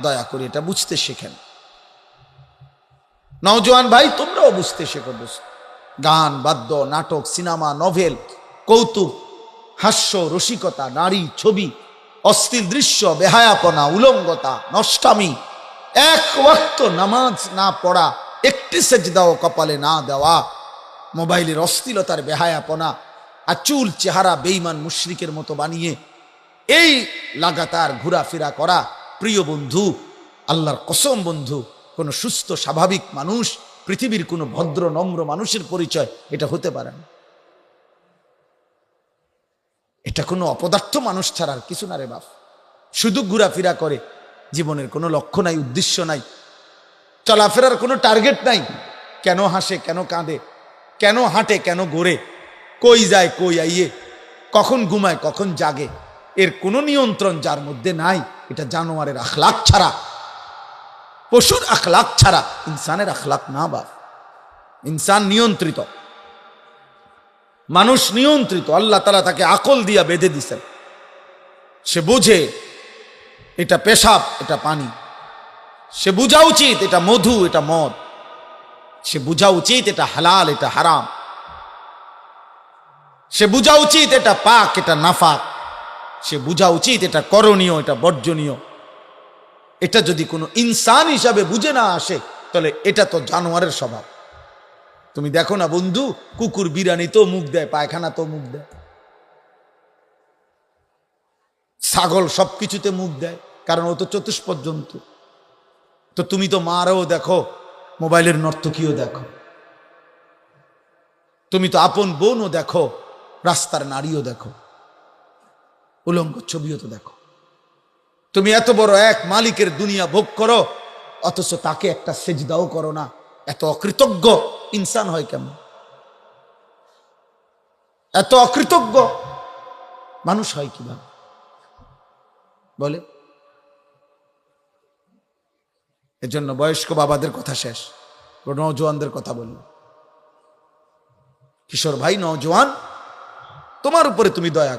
দয়া করে এটা বুঝতে শেখেন। নওজোয়ান ভাই, তোমরাও বুঝতে শেখো। গান, বাদ্য, নাটক, সিনেমা, নভেল, কৌতুক, হাস্য, রসিকতা, নারী, ছবি, অশ্লীল দৃশ্য, বেহায়াপনা, উলঙ্গতা, নষ্টামি, 1 ওয়াক্ত নামাজ না পড়া, একটি সেজদাও কপালে না দেওয়া, মোবাইলের অশ্লীলতার বেহায়াপনা, আর চুল চেহারা বেঈমান মুশরিকের মতো বানিয়ে এই লাগাতার ঘোরাফেরা করা। প্রিয় বন্ধু, আল্লাহর কসম বন্ধু, কোন সুস্থ স্বাভাবিক মানুষ, পৃথিবীর কোন ভদ্র নম্র মানুষের পরিচয় এটা হতে পারে না। এটা কোনো অপদার্থ মানুষ ছাড়া আর কিছু না রে বাপ। শুধু ঘোরাফেরা করে, জীবনের কোনো লক্ষ্য নাই, উদ্দেশ্য নাই, চলাফেরার কোনো টার্গেট নাই। কেন হাসে, কেন কাঁদে, কেন হাঁটে, কেন ঘোরে, কই যায়, কই আইয়ে, কখন ঘুমায়, কখন জাগে, এর কোনো নিয়ন্ত্রণ যার মধ্যে নাই। এটা জানোয়ারের আখলাক ছাড়া, পশুর আখলাক ছাড়া ইনসানের আখলাক না বাপ। ইনসান নিয়ন্ত্রিত, মানুষ নিয়ন্ত্রিত। আল্লাহ তাআলা তাকে আকল দিয়া বেঁধে দিছেন, সে বুঝে এটা পেশাব, এটা পানি, সে বুঝা উচিত এটা মধু, এটা মদ, সে বুঝা উচিত এটা হালাল, এটা হারাম, সে বুঝা উচিত এটা পাক, এটা নাফাক, সে বুঝা উচিত এটা করণীয়, এটা বর্জনীয়। এটা যদি কোনো ইনসান হিসাবে বুঝে না আসে, তাহলে এটা তো জানোয়ারের স্বভাব। তুমি দেখো না বন্ধু, কুকুর বিরানি তো মুখ দেয়, পায়খানা তো মুখ দেয়, ছাগল সবকিছুতে মুখ দেয়, কারণ ও তো চতুষ্পদ জন্তু। তো তুমি তো মারও দেখো, মোবাইলের নর্তকীও দেখো, তুমি তো আপন বোনও দেখো, রাস্তার নারীও দেখো, উলঙ্গ ছবিও তো দেখো। তুমি এত বড় এক মালিকের দুনিয়া ভোগ করো, অথচ তাকে একটা সেজদাও করো না। এত অকৃতজ্ঞ ইনসান হয় কেমন? এত অকৃতজ্ঞ মানুষ হয় কিভাবে বলে? এজন্য বয়স্ক বাবাদের কথা শেষ, নওজোয়ানদের কথা বলি। কিশোর ভাই, নওজোয়ান, তোমার উপরে তুমি দয়া,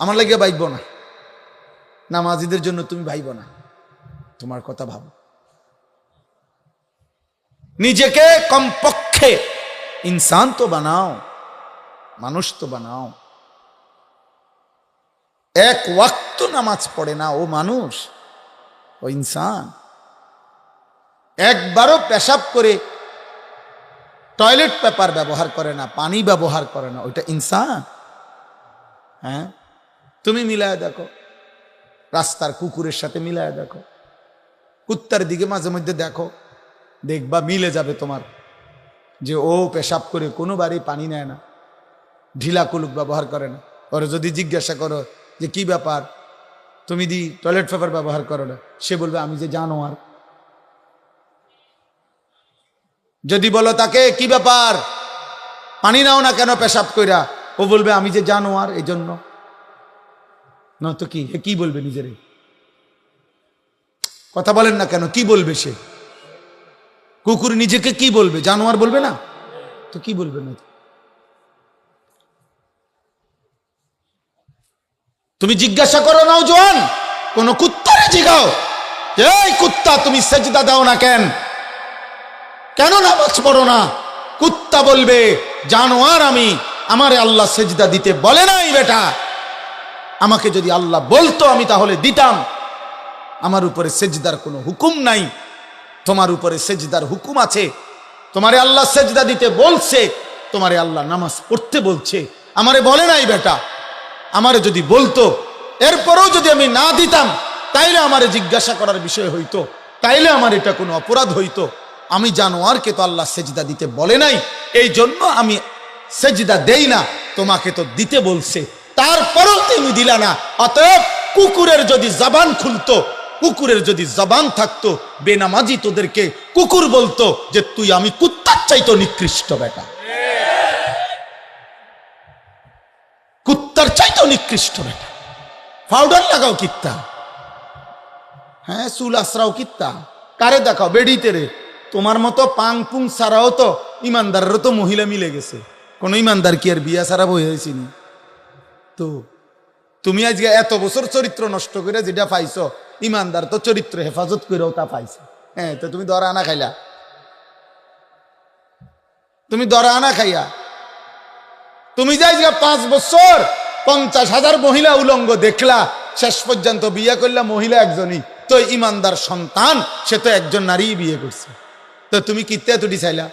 আমার লাগে ভাইব না, নামাজিদের জন্য তুমি ভাইব না, তোমার কথা ভাবো। নিজেকে কমপক্ষে ইনসান তো বানাও, মানুষ তো বানাও। এক ওয়াক্ত নামাজ পড়ে না ও মানুষ, ও ইনসান। একবারও পেশাব করে টয়লেট পেপার ব্যবহার করে না, পানি ব্যবহার করে না, ওইটা ইনসান? হ্যাঁ, তুমি মিলায় দেখো, রাস্তার কুকুরের সাথে মিলায় দেখো, কুত্তার দিকে মাঝে মধ্যে দেখো, দেখবা মিলে যাবে তোমার, যে ও পেশাব করে কোনোবারই পানি নেয় না, ঢিলা কুলুক ব্যবহার করে না। ওরা যদি জিজ্ঞাসা করো যে কি ব্যাপার, তুমি দি টয়লেট পেপার ব্যবহার করো না, সে বলবে আমি যে জানোয়ার। যদি বলো তাকে কি ব্যাপার, পানি নাও না কেন পেশাব কইরা, ও বলবে আমি যে জানোয়ার এই জন্য। না তো কি, কি বলবে নিজেরে? কথা বলেন না কেন, কি বলবে সে? কুকুর নিজেকে কি বলবে? জানোয়ার বলবে না তো কি বলবে? না তুমি জিজ্ঞাসা করো নওজোয়ান, কোন কুত্তারে জিগাও, এই কুত্তা তুমি সেজদা দাও না কেন, কেন নামাজ পড়ো না? কুত্তা বলবে জানোয়ার আমি, আমারে আল্লাহ সেজদা দিতে বলে নাই বেটা, আমাকে যদি আল্লাহ বলতো আমি তাহলে দিতাম, আমার উপরে সেজদার কোনো হুকুম নাই, তোমার উপরে সেজদার হুকুম আছে, তোমারে আল্লাহ সেজদা দিতে বলছে, তোমারে আল্লাহ নামাজ পড়তে বলছে, আমারে বলে নাই বেটা। আমারে যদি বলতো, এরপরেও যদি আমি না দিতাম, তাইলে আমারে জিজ্ঞাসা করার বিষয় হইতো, তাইলে আমার এটা কোনো অপরাধ হইতো। আমি জানোয়ারকে তো আল্লাহ সেজদা দিতে বলে নাই, এই জন্য আমি সেজদা দেই না, তোমাকে তো দিতে বলছে, তারপরেও তুমি দিলা না। অতএব কুকুরের যদি জবান খুলতো, কুকুরের যদি জবান থাকতো, বেনামাজি তোদেরকে কুকুর বলতো যে তুই আমি কুত্তার চাইতো নিকৃষ্ট বেটা, কুত্তার চাইতো নিকৃষ্ট বেটা। পাউডার লাগাও কিত্তা, হ্যাঁ চুল আশ্রাও কিত্তা, কারে দেখাও? বেডিতে রে। তোমার মতো পাং পুং ছাড়াও তো ইমানদারেরও তো মহিলা মিলে গেছে, কোন ইমানদার কি আর বিয়া ছাড়া বই হয়েছিনি? তো তুমি আজকে এত বছর চরিত্র নষ্ট করে যেটা পাইছো, ইমানদার তো চরিত্র হেফাজত করেও তা পাইছে। হ্যাঁ, তো তুমি দরা আনা খাইলা, তুমি দরা আনা খাইয়া, তুমি যাই 5 বছর 50,000 মহিলা উলঙ্গ দেখলা, শেষ পর্যন্ত বিয়ে করলা মহিলা একজনই, তো ইমানদার সন্তান সে তো একজন নারী বিয়ে করছে, তো তুমি কিত্তে এতটি চাইলা?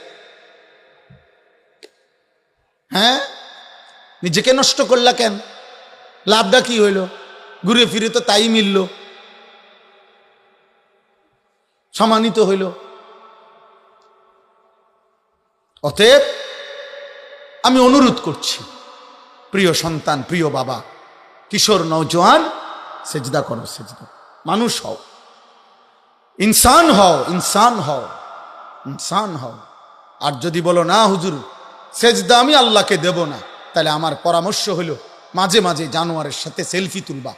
হ্যাঁ, নিজেকে নষ্ট করলা কেন? লাভটা কি হইল? ঘুরে ফিরে তো তাই মিলল, সম্মানিত হইল। অতএব আমি অনুরোধ করছি, প্রিয় সন্তান, প্রিয় বাবা, কিশোর নওজোয়ান, সেজদা করো, সেজদা, মানুষ হও, ইনসান হও, ইনসান হও, ইনসান হও। আর যদি বলো না হুজুর সেজদা আমি আল্লাহকে দেব না, তাহলে আমার পরামর্শ হলো মাঝে মাঝে জানোয়ারের সাথে সেলফি তুলবা,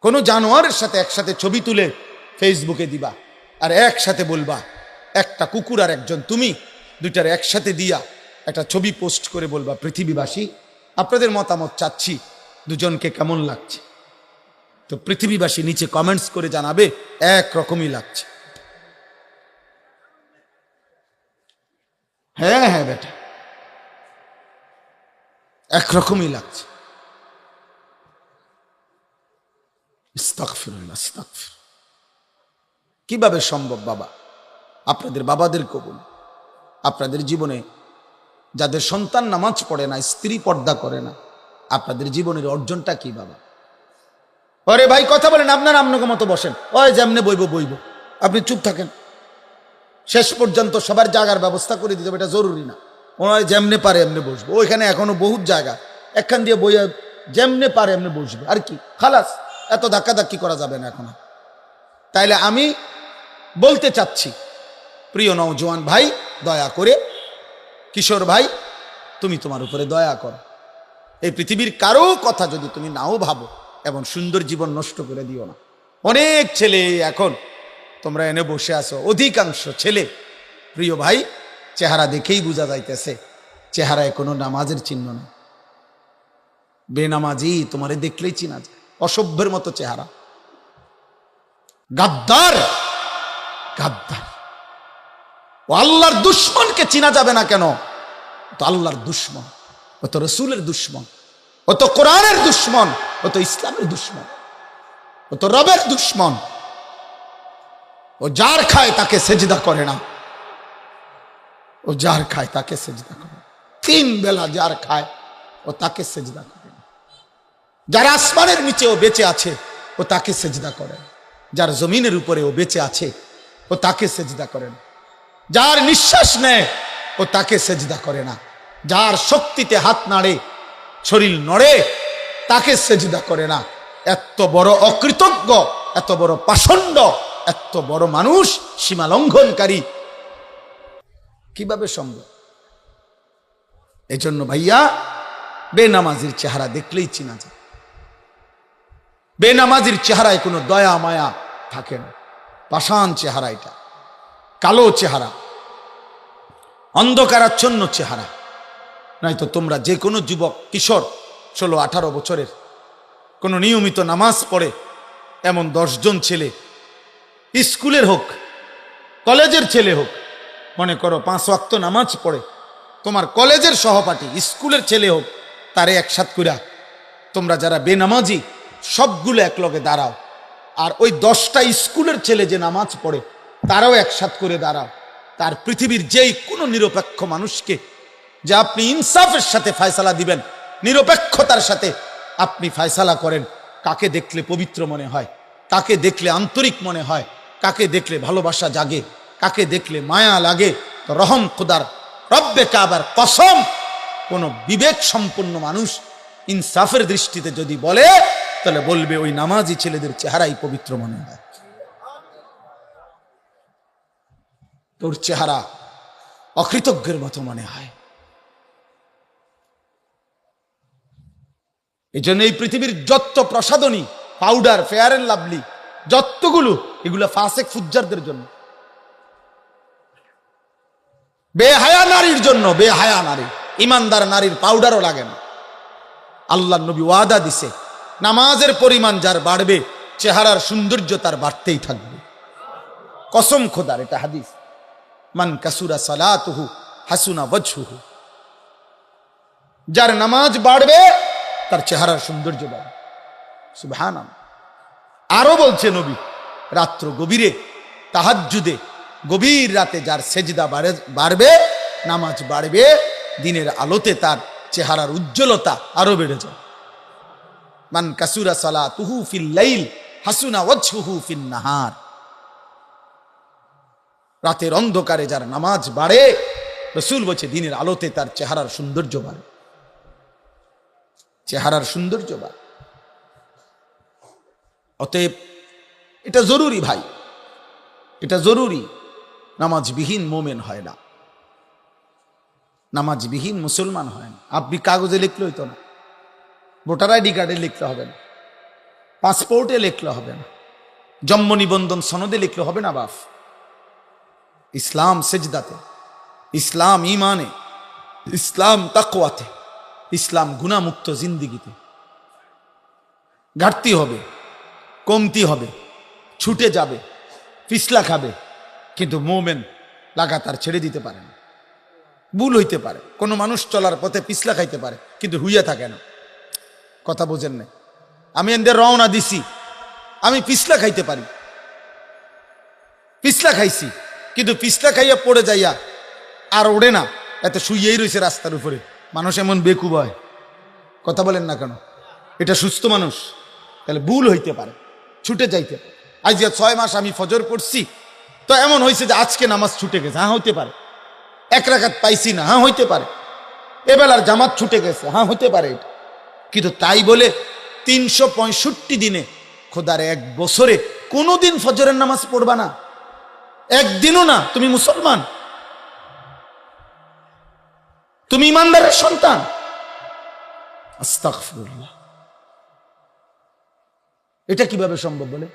কোনো জানোয়ারের সাথে একসাথে ছবি তুলে ফেসবুকে দিবা, আর একসাথে বলবা, একটা কুকুর আর একজন তুমি, দুইটার একসাথে দিয়া একটা ছবি পোস্ট করে বলবা, পৃথিবীবাসী আপনাদের মতামত চাচ্ছি, দুজনকে কেমন লাগছে? তো পৃথিবীবাসী নিচে কমেন্টস করে জানাবে একরকমই লাগছে। হ্যাঁ হ্যাঁ বেটা, একরকমই লাগছে। আস্তাগফিরুল্লাহ, আস্তাগফির। কিভাবে সম্ভব বাবা? আপনাদের বাবাদের কবুল, আপনাদের জীবনে যাদের সন্তান নামাজ পড়ে না, স্ত্রী পর্দা করে না, আপনাদের জীবনের অর্জনটা কি বাবা? আরে ভাই কথা বলেন, আপনার আপনাকে মতো বসেন, ওই যেমনে বইব বইব, আপনি চুপ থাকেন, শেষ পর্যন্ত সবার জাগার ব্যবস্থা করে দিতে হবে, এটা জরুরি না। ওনারা যেমনে পারে এমনি বসবো, ওইখানে এখনো বহুত জায়গা, একখান দিয়ে বইয়া যেমনে পারে এমনি বসবে, আর কি খালাস, এত ধাক্কাধাক্কি করা যাবে না এখন। তাইলে আমি বলতে চাচ্ছি, প্রিয় নওজোয়ান ভাই, দয়া করে, কিশোর ভাই, তুমি তোমার উপরে দয়া করো। এই পৃথিবীর কারো কথা যদি তুমি নাও ভাবো, এবং সুন্দর জীবন নষ্ট করে দিও না। অনেক ছেলে এখন তোমরা এনে বসে আছো, অধিকাংশ ছেলে, প্রিয় ভাই, চেহারা দেখেই বোঝা যাইতেছে চেহারায় কোনো নামাজের চিহ্ন নেই। বেনামাজি তোমারে দেখলেই চিনা যায়, অসভ্যের মতো চেহারা, গাদ্দার গাদ্দার। ও আল্লাহর দুশমনকে চিনা যাবে না কেন? তো আল্লাহর দুশমন, ও তো রসুলের দুশমন, ও তো কোরআনের দুশমন, ও তো ইসলামের দুশমন, ও তো রবের দুশমন। ও যার খায় তাকে সেজদা করে না, ও যার খায় তাকে সেজদা করে। 3 বেলা যার খায় ও তাকে সেজদা করে না। যার আসমানের নিচে ও বেঁচে আছে ও তাকে সেজদা করে না। যার জমিনের উপরে ও বেঁচে আছে ও তাকে সেজদা করে না। যার নিঃশ্বাস নেয় ও তাকে সেজদা করে না। যার শক্তিতে হাত নাড়ে, শরীর নড়ে, তাকে সেজদা করে না। এত বড় অকৃতজ্ঞ, এত বড় পাষণ্ড, এত বড় মানুষ সীমা লঙ্ঘনকারী কিভাবে সম্ভব? এই জন্য ভাইয়া, বেনামাজির চেহারা দেখলেই চিনা যায়। বেনামাজির চেহারায় কোনো দয়া মায়া থাকে না, পাষাণ চেহারা, এটা কালো চেহারা, অন্ধকারাচ্ছন্ন চেহারা। নয়তো তোমরা যে কোনো যুবক কিশোর 16-18 বছরের কোনো নিয়মিত নামাজ পড়ে এমন 10 জন ছেলে, স্কুলের হোক কলেজের ছেলে হোক, মনে করো 5 ওয়াক্ত নামাজ পড়ে, তোমার কলেজের সহপাঠী স্কুলের ছেলে হোক, তারে একসাথ কইরা তোমরা যারা বেনামাজি সবগুলো একলগে দাঁড়াও, আর ওই 10টা স্কুলের ছেলে যে নামাজ পড়ে তারাও একসাথ করে দাঁড়াও। তার পৃথিবীর যেই কোনো নিরপেক্ষ মানুষকে যে আপনি ইনসাফের সাথে ফয়সালা দিবেন, নিরপেক্ষতার সাথে আপনি ফয়সালা করেন, কাকে দেখলে পবিত্র মনে হয়, কাকে দেখলে আন্তরিক মনে হয়, কাকে দেখলে ভালোবাসা জাগে, কাকে দেখলে মায়া লাগে, তো রহম খুদার রব্বে কাবার কসম, কোন বিবেক সম্পন্ন মানুষ ইনসাফের দৃষ্টিতে যদি বলে, তাহলে বলবে ওই নামাজি ছেলেদের চেহারাই পবিত্র মনে হয়। তোর চেহারা অকৃতজ্ঞের মতো মনে হয়। এই জন্য এই পৃথিবীর যত প্রসাধনী, পাউডার, ফেয়ার এন্ড লাভলি, যতগুলো, এগুলো ফাসেক ফুজ্জারদের জন্য, বেহায়া নারীর জন্য। বেহায়া নারী, ইমানদার নারীর পাউডারও লাগে না। আল্লাহ নবী ওয়াদা দিছে, নামাজের পরিমাণ যার বাড়বে, চেহারার সৌন্দর্য তার বাড়তেই থাকবে। কসম খোদার, এটা হাদিস। মান কাসুরা সালাতুহু হাসুনা ওয়াজহুহু। যার নামাজ বাড়বে তার চেহারার সৌন্দর্য বাড়বে। সুবহানাল্লাহ। আরো বলছে নবী, রাত্র গভীরে তাহাজ্জুদে, গভীর রাতে যার সেজদা বাড়বে, নামাজ বাড়বে, দিনের আলোতে তার চেহারার উজ্জ্বলতা আরো বেড়ে যায়। মান কাসুরা সালাতুহু ফিল লাইল হাসুনা ওয়াজহুহু ফিন নাহার। রাতের অন্ধকারে যার নামাজ বাড়ে, রাসূল বলছে দিনের আলোতে তার চেহারার সৌন্দর্য বাড়ে, চেহারার সৌন্দর্য বাড়ে। অতএব এটা জরুরি ভাই, এটা জরুরি। নামাজবিহীন মোমেন হয় না, নামাজবিহীন মুসলমান হয় না। আপনি কাগজে লিখলে হইতো না, ভোটার আইডি কার্ডে লিখতে হবে না, পাসপোর্টে লিখলে হবে না, জন্ম নিবন্ধন সনদে লিখলে হবে না। বাপ, ইসলাম সেজদাতে, ইসলাম ইমানে, ইসলাম তাকওয়াতে, ইসলাম গুনাহমুক্ত জিন্দিগিতে। ঘাটতি হবে, কমতি হবে, ছুটে যাবে, পিছলা খাবে, কিন্তু মোমেন লাগাতার ছেড়ে দিতে পারে না। ভুল হইতে পারে, কোনো মানুষ চলার পথে পিছলা খাইতে পারে, কিন্তু হুইয়া থাকে না। কথা বোঝেন না? আমি এদের রওনা দিছি, আমি পিছলা খাইতে পারি, পিছলা খাইছি, কিন্তু পিছলা খাইয়া পড়ে যাইয়া আর ওড়ে না, এত শুইয়েই রয়েছে রাস্তার উপরে। মানুষ এমন বেকুব হয়, কথা বলেন না কেন? এটা সুস্থ মানুষ? তাহলে ভুল হইতে পারে, ছুটে যাইতে পারে। আজ 6 মাস আমি ফজর পড়ছি, তো এমন হয়েছে যে আজকে নামাজ ছুটে গেছে, হ্যাঁ হইতে পারে। এক রাকাত পাইছি না, হ্যাঁ হইতে পারে। এবেলার জামাত ছুটে গেছে, হ্যাঁ হতে পারে এটা। কিন্তু তাই বলে 365 দিনে, খোদার এক বছরে কোনোদিন ফজরের নামাজ পড়বা না? একদিনও না? তুমি মুসলমান, তুমি ইমানদারের সন্তান। আস্তাগফিরুল্লাহ, এটা কিভাবে সম্ভব বলে?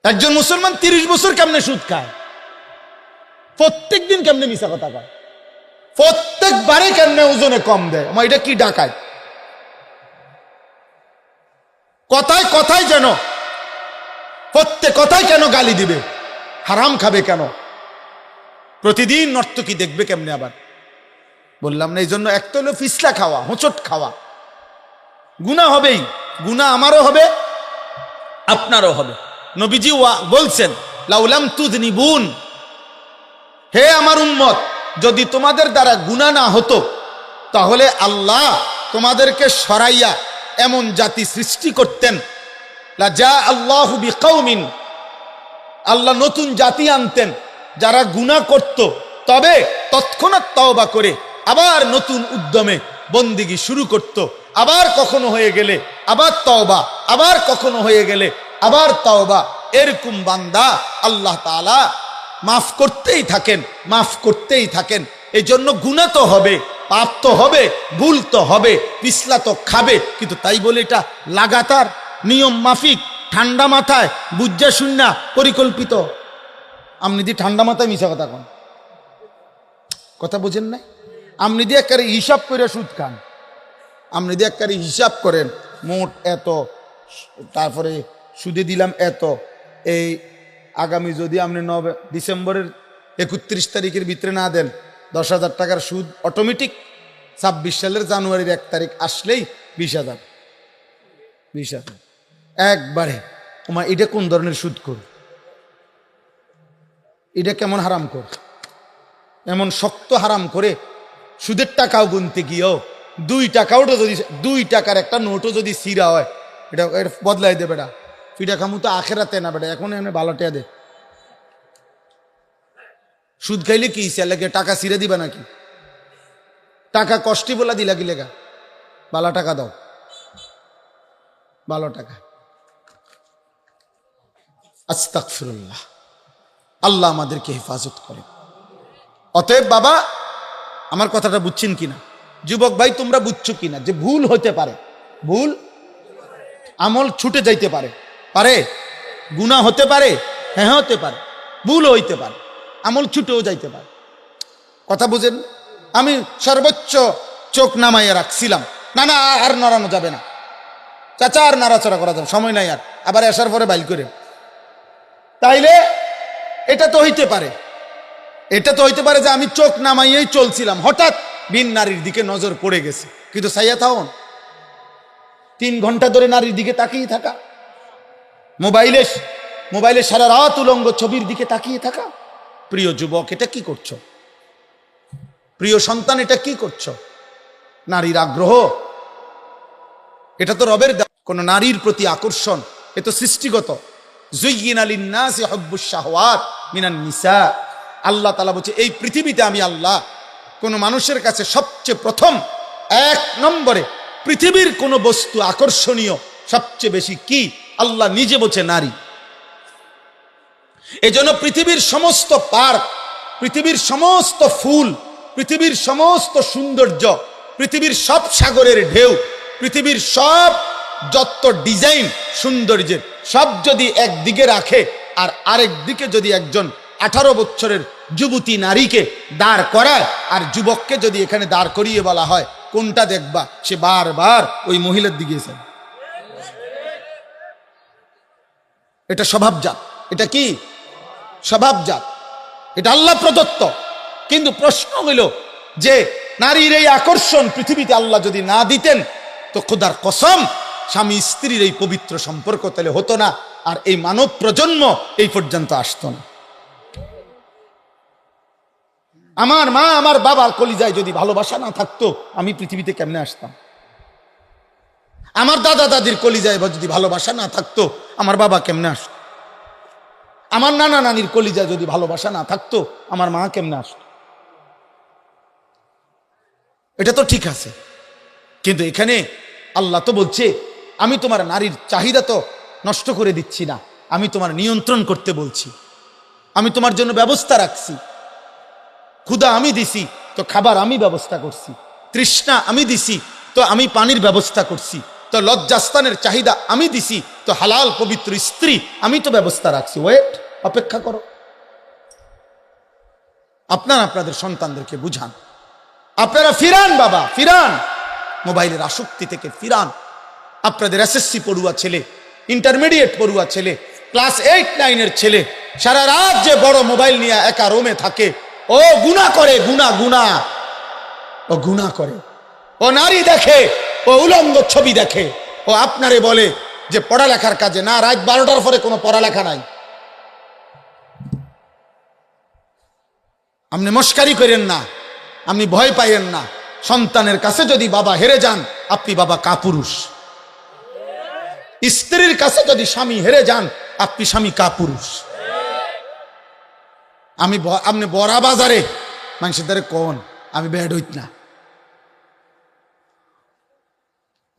একজন মুসলমান 30 বছর কেমনে সুদ খায়? প্রত্যেক দিন কেমনে মিশা কথা কয়? প্রত্যেকবারে কেমনে ওজনে কম দেয়? আমার এটা কি ডাকায়? কথায় কথায় যেন, প্রত্যেক কথায় কেন গালি দিবে? হারাম খাবে কেন? প্রতিদিন নর্তকী দেখবে কেমনে? আবার বললাম না, এই জন্য একটা হলো ফিসলা খাওয়া, হোঁচট খাওয়া। গুনাহ হবেই, গুনাহ আমারও হবে, আপনারও হবে। নবীজি বলছেন, লাউলাম তুযনিবুন, হে আমার উম্মত, যদি তোমাদের দ্বারা গুনাহ না হতো তাহলে আল্লাহ তোমাদেরকে সরাইয়া এমন জাতি সৃষ্টি করতেন, লা জা আল্লাহু বিকাউমিন, আল্লাহ নতুন জাতি আনতেন যারা গুনাহ করত, তবে তৎক্ষণাৎ তওবা করে আবার নতুন উদ্যমে বন্দিগি শুরু করত। আবার কখনো হয়ে গেলে আবার তওবা, আবার কখনো হয়ে গেলে আবার তওবা। এরকম বান্দা আল্লাহ তাআলা মাফ করতেই থাকেন, মাফ করতেই থাকেন। এই জন্য গুনাহ তো হবে, পাপ তো হবে, ভুল তো হবে, পিছলা তো খাবে, কিন্তু তাই বলে এটা লাগাতার নিয়ম মাফিক ঠান্ডা মাথায় বুঝা শুননা পরিকল্পিত। আপনি দিয়ে ঠান্ডা মাথায় মিশা কথা কন, কথা বুঝেন নাই? আপনি দিয়ে একবারে হিসাব করে সুদ খান, আপনি দিয়ে একবারে হিসাব করেন মোট এত, তারপরে সুদে দিলাম এত। এই আগামী যদি আপনি ডিসেম্বরের 31 তারিখের ভিতরে না দেন, 10,000 টাকার সুদ অটোমেটিক 26 সালের জানুয়ারির 1 তারিখ আসলেই 20,000, 20,000 একবারে। ওমা, এটা কোন ধরনের সুদ কর? এটা কেমন হারাম কর? এমন শক্ত হারাম করে সুদের টাকাও গুনতে গিয়েও 2 টাকাও যদি 2 টাকার একটা নোটও যদি সিরা হয়, এটা বদলাই দে বেটা। ফিটা খামু তো আখেরাতে না বেটা, এখন এনে ভালো টেয়া দে। সুদ খাইলে কি লাগে? টাকা সিরে দিবা নাকি? টাকা কষ্টি বলা দিলা কি লেগা? ভালো টাকা দাও, ভালো টাকা। আস্তাগফিরুল্লাহ, আল্লাহ আমাদেরকে হেফাজত করে। অতএব বাবা, আমার কথাটা বুঝছেন কিনা? যুবক ভাই, তোমরা বুঝছো কিনা যে ভুল হতে পারে, ভুল আমল ছুটে যাইতে পারে, পারে গুনাহ হতে পারে, হ্যাঁ হতে পারে, ভুল হইতে পারে, আমল ছুটেও যাইতে পারে। কথা বুঝেন? আমি সর্বোচ্চ চোখ নামাইয়া রাখছিলাম, না না আর নড়ানো যাবে না, চাচা আর নাড়াচড়া করা যাবে, সময় নাই আর, আবার আসার পরে বাইল করে। তাইলে এটা তো হইতে পারে, এটা তো হইতে পারে যে আমি চোখ নামাইয়াই চলছিলাম, হঠাৎ বিন নারীর দিকে নজর পড়ে গেছে, কিন্তু সাইয়া থাকুন 3 ঘন্টা ধরে নারীর দিকে তাকিয়ে থাকা, মোবাইলে সারা রাত উলঙ্গ ছবির দিকে তাকিয়ে থাকা। প্রিয় যুবক, এটা কি করছো? প্রিয় সন্তান, এটা কি করছো? নারীর আগ্রহ, এটা তো রবের দেওয়া। কোন নারীর প্রতি আকর্ষণ, এ তো সৃষ্টিগত। যুয়্যিনা লিন-নাসি হুব্বুশ শাহওয়াত মিনান নিসা। আল্লাহ তাআলা বলছে, এই পৃথিবীতে আমি আল্লাহ কোন মানুষের কাছে সবচেয়ে প্রথম 1 নম্বরে পৃথিবীর কোন বস্তু আকর্ষণীয় সবচেয়ে বেশি কি? আল্লাহ নিজে বলছে নারী। এজন্য পৃথিবীর সমস্ত পার্ক, পৃথিবীর সমস্ত ফুল, পৃথিবীর সমস্ত সৌন্দর্য, পৃথিবীর সব সাগরের ঢেউ, পৃথিবীর সব যত ডিজাইন সৌন্দর্যের, সব যদি একদিকে রাখে আর আরেক দিকে যদি একজন 18 বছরের যুবতী নারীকে দাঁড় করায় আর যুবককে যদি এখানে দাঁড় করিয়ে বলা হয় কোনটা দেখবা, সে বারবার ওই মহিলার দিকে যায়। এটা স্বভাবজাত। এটা কি স্বভাবজাত? এটা আল্লাহ প্রদত্ত। কিন্তু প্রশ্ন হইল যে নারীর এই আকর্ষণ পৃথিবীতে আল্লাহ যদি না দিতেন তো খোদার কসম স্বামী স্ত্রীর এই পবিত্র সম্পর্ক তাহলে হতো না, আর এই মানব প্রজন্ম এই পর্যন্ত আসতো না। আমার মা আমার বাবার কলিজায় যদি ভালোবাসা না থাকতো আমি পৃথিবীতে কেমনে আসতাম? আমার দাদা দাদির কলিজায় যদি ভালোবাসা না থাকতো আমার বাবা কেমনে আসতো? আমার নানা নানির কলিজায় যদি ভালোবাসা না থাকতো আমার মা কেমনে আসতো? এটা তো ঠিক আছে, কিন্তু এখানে আল্লাহ তো বলছে আমি তোমার নারীর চাহিদা তো নষ্ট করে দিচ্ছি না, আমি তোমার নিয়ন্ত্রণ করতে বলছি, আমি তোমার জন্য ব্যবস্থা রাখছি। ক্ষুধা আমি দিছি তো খাবার আমি ব্যবস্থা করছি, তৃষ্ণা আমি দিছি তো আমি পানির ব্যবস্থা করছি, তো লজ্জাস্থানের চাহিদা আমি দিছি তো হালাল পবিত্র স্ত্রী আমি তো ব্যবস্থা রাখছি। ওয়েট, অপেক্ষা করো। আপনারা আপনাদের সন্তানদেরকে বুঝান, আপনারা ফিরান বাবা, ফিরান, মোবাইলের আসক্তি থেকে ফিরান। আপনাদের এসএসসি পড়ুয়া ছেলে, ইন্টারমিডিয়েট পড়ুয়া ছেলে, ক্লাস 8-9 ছেলে সারা রাত যে বড় মোবাইল নিয়ে একা রুমে থাকে, ও গুনাহ করে, ও গুনাহ করে, ও নারী দেখে, ও উলঙ্গ ছবি দেখে, ও আপনারে বলে যে পড়ালেখার কাজে না, রাত 12টার পরে কোনো পড়ালেখা নাই। আপনি মস্কারি করেন না, আপনি ভয় পাইয়েন না। সন্তানের কাছে যদি বাবা হেরে যান, আপনি বাবা কাপুরুষ। স্ত্রীর কাছে যদি স্বামী হেরে যান, আপনি স্বামী কাপুরুষ। আপনি বড়া বাজারে মানুষের দ্বারা কোন আমি ব্যাড হইত না,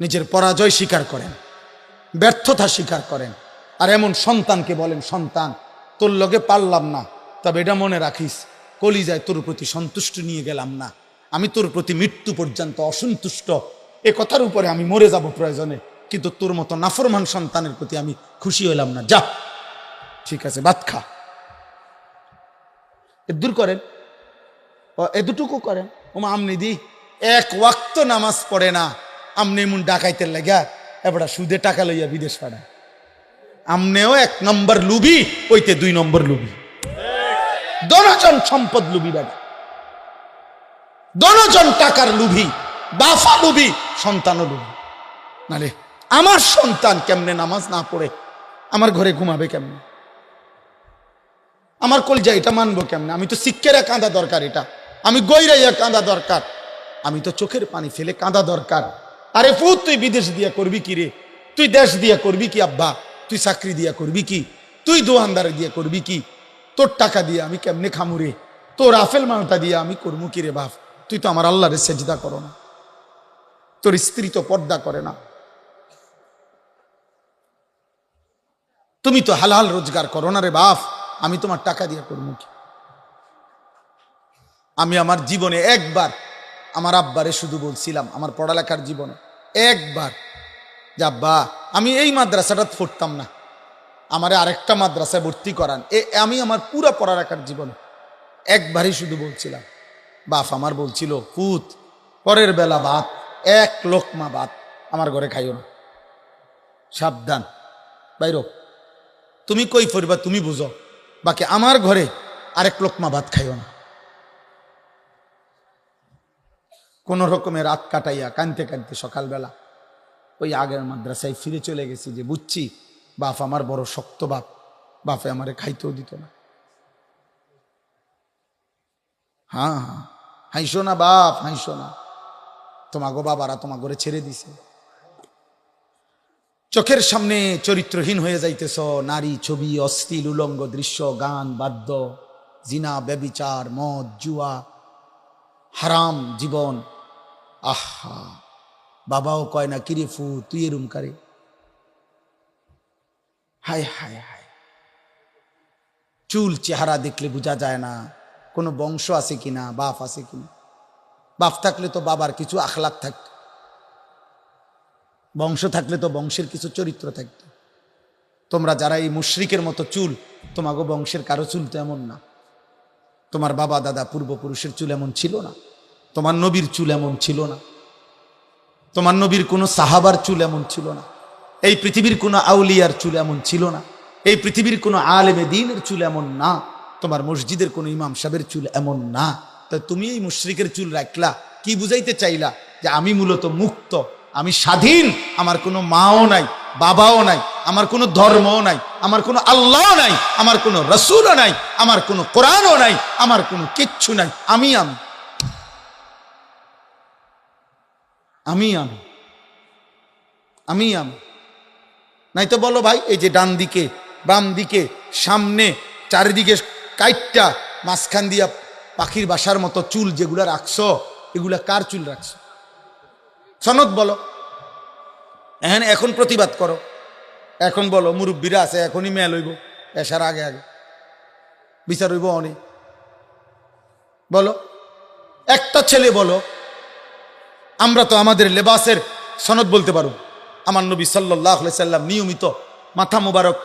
নিজের পরাজয় স্বীকার করেন, ব্যর্থতা স্বীকার করেন। আর এমন সন্তানকে বলেন, সন্তান তোর লগে পারলাম না, তবে এটা মনে রাখিস, কলিজায় তোর প্রতি সন্তুষ্ট নিয়ে গেলাম না, আমি তোর প্রতি মৃত্যু পর্যন্ত অসন্তুষ্ট। এ কথার উপরে আমি মরে যাব প্রয়োজনে, কিন্তু তোর মতো নাফরমান সন্তানের প্রতি আমি খুশি হইলাম না। যা, ঠিক আছে, ভাত খা। দূর করেন, এদুটুকু করেন। ওমা আমনি দি এক ওয়াক্ত নামাজ পড়ে না, আমনি এমন ডাকাইতে লাগা এবার সুদে টাকা লইয়া বিদেশ পাঠায়। আমনেও 1 নম্বর লুবি, ওইতে 2 নম্বর লুবি, দনজন সম্পদ লুবি, বেটা দনজন টাকার লুভি, বাফা লুবি, সন্তানও লুবি। নালে আমার সন্তান কেমনে নামাজ না পড়ে আমার ঘরে ঘুমাবে কেমনে? আমার কলিজা এটা মানবো কেমনে? আমি তো শিক্ষেরা কাঁদা দরকার, এটা আমি গইরাইয়া কাঁদা দরকার, আমি তো চোখের পানি ফেলে কাঁদা দরকার। আরে ফুত, তুই বিদেশ দিয়া করবি কি রে? তুই দেশ দিয়া করবি কি আব্বা? তুই চাকরি দিয়া করবি কি? তুই দোয়ানদারে দিয়া করবি কি? তোর টাকা দিয়ে আমি কেমনে খামুরে? তোর আফেল মালটা দিয়ে আমি করবো কি রে বাপ? তুই তো আমার আল্লাহরে সেজদা করো না, তোর স্ত্রী তো পর্দা করে না, তুমি তো হালাল রোজগার করো না রে বাপ, আমি তোমার টাকা দিয়ে করবো কি? আমি আমার জীবনে একবার আমার আব্বারে শুধু বলছিলাম, আমার পড়ালেখার জীবনে একবার, যে আব্বা আমি এই মাদ্রাসাটা পড়তাম না, আমারে আরেকটা মাদ্রাসায় ভর্তি করান। আমি আমার পুরা পড়ালেখার জীবনে একবারই শুধু বলছিলাম। বাপ আমার বলছিল, পুত পরের বেলা ভাত, 1 লোকমা ভাত আমার ঘরে খাইও না, সাবধান বাইর, তুমি কই পড়বা তুমি বুঝো, বাকি আমার ঘরে 1 লোকমা ভাত খাইও না। কোন রকমে রাত কাটাইয়া কানতে কানতে সকালবেলা ওই আগের মাদ্রাসায় ফিরে চলে গেছি, যে বুঝছি বাপ আমার বড় শক্ত বাপ, বাপে আমারে খাইতেও দিত না। হ্যাঁ হ্যাঁ, হাইসো না বাপ, হাইসো না, তোমাগো বাবারা তোমার ঘরে ছেড়ে দিছে। চোখের সামনে চরিত্রহীন হয়ে যাইতেছ, নারী ছবি, অশ্লীল উলঙ্গ দৃশ্য, গান বাদ্য, জিনা ব্যভিচার, মদ জুয়া, হারাম জীবন। আহা, বাবাও কয় না কিরে ফু তুই এরম কারে? হায় হায় হায়, চুল চেহারা দেখলে বোঝা যায় না কোনো বংশ আছে কিনা, বাপ আছে কিনা। বাপ থাকলে তো বাবার কিছু আখলাক থাকত, বংশ থাকলে তো বংশের কিছু চরিত্র থাকত। তোমরা যারা এই মুশরিকের মতো চুল, তোমাগো বংশের কারো চুল তো এমন না। তোমার বাবা দাদা পূর্বপুরুষের চুল এমন ছিল না, তোমার নবীর চুল এমন ছিল না, তোমার নবীর কোনো সাহাবার চুল এমন ছিল না, এই পৃথিবীর কোনো আউলিয়ার চুল এমন ছিল না, এই পৃথিবীর কোনো আলেমে দ্বীনের চুল এমন না, তোমার মসজিদের কোনো ইমাম সাহেবের চুল এমন না। তো তুমি এই মুশরিকের চুল রাখলা, কি বুঝাইতে চাইলা? যে আমি মূলত মুক্ত, আমি স্বাধীন, আমার কোনো মাও নাই, বাবাও নাই, আমার কোনো ধর্মও নাই, আমার কোনো আল্লাহ নাই, আমার কোনো রসুলও নাই, আমার কোনো কোরআনও নাই, আমার কোনো কিচ্ছু নাই, আমি আমি আমি আমি আমি আমি নাই তো বলো ভাই, এই যে ডান দিকে বাম দিকে সামনে চারিদিকে কাইটটা মাঝখান দিয়া পাখির বাসার মতো চুল যেগুলো রাখছো, এগুলা কার চুল রাখছো? সনদ বলো। হ্যাঁ, এখন প্রতিবাদ করো, এখন বলো মুরব্বীরা আছে, এখনই মেল হইব, এসার আগে আগে বিচার হইব অনেক। বলো, একটা ছেলে বলো, আমরা তো আমাদের লেবাসের সনদ বলতে পারো। আমার নবী সাল্লাল্লাহু আলাইহি সাল্লাম নিয়মিত মাথা মোবারক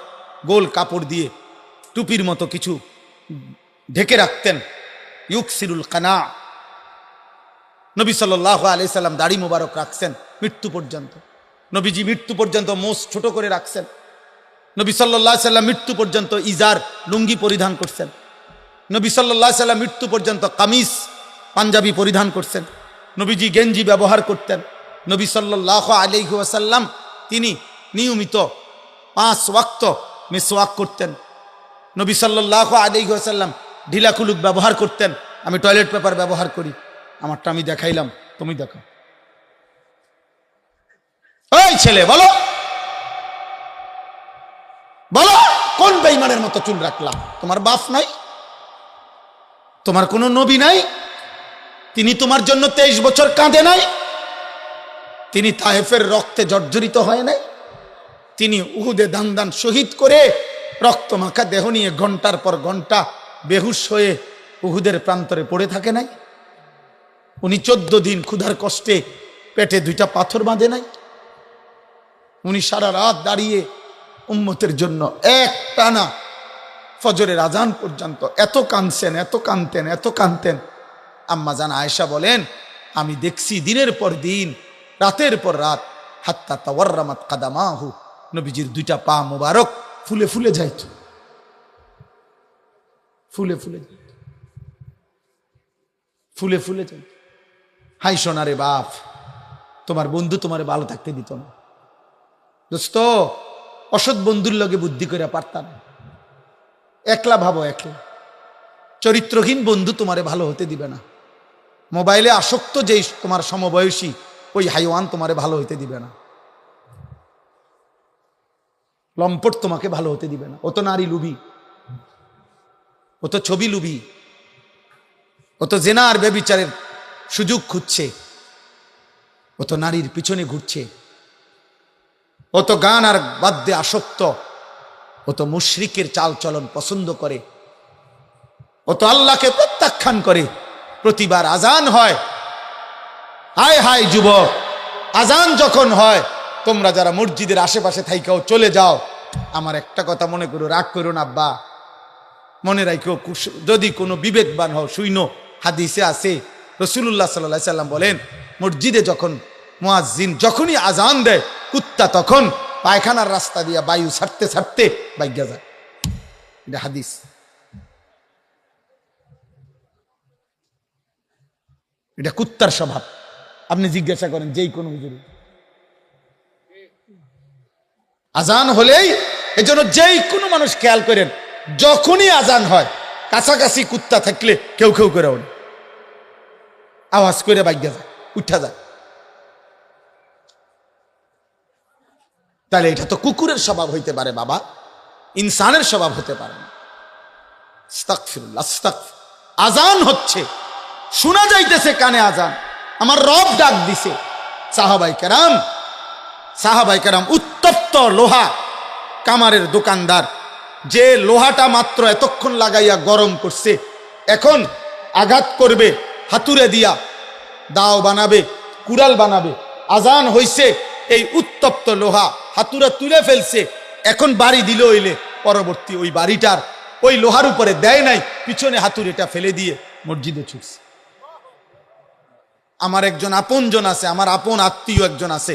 গোল কাপড় দিয়ে টুপির মতো কিছু ঢেকে রাখতেন। ইউকসিরুল কানা, নবী সাল্লাল্লাহু আলাইহি সাল্লাম দাড়ি মোবারক রাখছেন মৃত্যু পর্যন্ত। নবীজি মৃত্যু পর্যন্ত মোষ ছোট করে রাখছেন। নবী সাল্লাল্লাহু আলাইহি সাল্লাম মৃত্যু পর্যন্ত ইজার লুঙ্গি পরিধান করছেন। নবী সাল্লাল্লাহু আলাইহি সাল্লাম মৃত্যু পর্যন্ত কামিজ পাঞ্জাবি পরিধান করছেন। নবীজি গেঞ্জি ব্যবহার করতেন। নবী সাল্লাল্লাহু আলাইহি ওয়াসাল্লাম তিনি নিয়মিত 5 ওয়াক্ত মিসওয়াক করতেন। নবী সাল্লাল্লাহু আলাইহি ওয়াসাল্লাম ঢিলা কুলুক ব্যবহার করতেন। আমি টয়লেট পেপার ব্যবহার করি, আমারটা আমি দেখাইলাম, তুমি দেখো। ওই ছেলে বলো, বলো কোন বেঈমানের মতো চুল রাখলাম? তোমার বাপ নাই? তোমার কোনো নবী নাই? তিনি তোমার জন্য 23 বছর কাঁদে নাই? তিনি তায়েফের রক্তে জর্জরিত হয় নাই? তিনি উহুদে দান দান শহীদ করে রক্ত মাখা দেহ নিয়ে ঘন্টার পর ঘন্টা বেহুশ হয়ে উহুদের প্রান্তরে পড়ে থাকে নাই? উনি 14 দিন ক্ষুধার কষ্টে পেটে 2টা পাথর বাঁধে নাই? উনি সারা রাত দাঁড়িয়ে উম্মতের জন্য এক টানা ফজরের আজান পর্যন্ত এত কাঁদছেন, এত কাঁদতেন, এত কাঁদতেন। আম্মা জান আয়েশা বলেন, আমি দেখছি দিনের পর দিন, রাতের পর রাত, হাত্তা তাওয়াররামাত কাদামাহু, নবীজির 2টা পা মোবারক ফুলে ফুলে যাইত, ফুলে ফুলে যাইত, ফুলে ফুলে যাইত। হাই সোনারে বাপ, তোমার বন্ধু তোমারে ভালো থাকতে দিত না দোস্ত। অসৎ বন্ধুর লগে বুদ্ধি করে পারতাম। একলা ভাবো, একলা। চরিত্রহীন বন্ধু তোমারে ভালো হতে দিবে না। মোবাইলে আসক্ত যেই তোমার সমবয়সী, ওই হাইওয়ান তোমারে ভালো হতে দিবে না। লম্পট তোমাকে ভালো হতে দিবে না। ও তো নারী লুবি, ও তো ছবি লুবি, ও তো জেনা আর ব্যভিচারের সুযোগ খুঁজছে, ও তো নারীর পিছনে ঘুরছে, ও তো গান আর বাদ্যে আসক্ত, ও তো মুশরিকের চাল চলন পছন্দ করে, ও তো আল্লাহকে প্রত্যাখ্যান করে। প্রতিবার আজান হয়, হায় হায় যুবক, আজান যখন হয় তোমরা যারা মসজিদের আশেপাশে থাইকাও চলে যাও। আমার একটা কথা মনে করো, রাগ করো না আব্বা, মনে রাখো, যদি কোনো বিবেকবান হও শুইনো, হাদিসে আছে রাসূলুল্লাহ সাল্লাল্লাহু আলাইহি সাল্লাম বলেন, মসজিদে যখন মুয়াজ্জিন যখনই আজান দেয়, কুত্তা তখন পায়খানার রাস্তা দিয়া বায়ু ছাড়তে ছাড়তে বাইগা যায়। এটা হাদিস। এটা কুত্তার স্বভাব। আপনি জিজ্ঞাসা করেন যেই কোনো হুজুর, আজান হলেই, এজন্য যেই কোনো মানুষ খেয়াল করেন, যখনই আজান হয় কাছাকাছি কুত্তা থাকলে কেউ কেউ করে ওঠে, আওয়াজ করে বাইগা যায়, উঠা যায়। তাহলে এটা তো কুকুরের স্বভাব হইতে পারে বাবা, ইনসানের স্বভাব হতে পারে না। আস্তাগফিরুল্লাহ, আস্তাগফির। আজান হচ্ছে, শোনা যাইতেছে কানে আজান, আমার রব ডাক দিছে। সাহাবায়ে কেরাম উত্তপ্ত লোহা, কামারের দোকানদার যে লোহাটা মাত্র এতক্ষণ লাগাইয়া গরম করছে, এখন আঘাত করবে হাতুড়ে দিয়া, দাও বানাবে, কুড়াল বানাবে। আজান হইছে, এই উত্তপ্ত লোহা হাতুড়া তুলে ফেলছে, এখন বাড়ি দিল হইলে পরবর্তী ওই বাড়িটার ওই লোহার উপরে দেয় নাই, পিছনে হাতুড়িটা ফেলে দিয়ে মসজিদে ছুটছে। আমার একজন আপনজন আছে, আমার আপন আত্মীয় একজন আছে,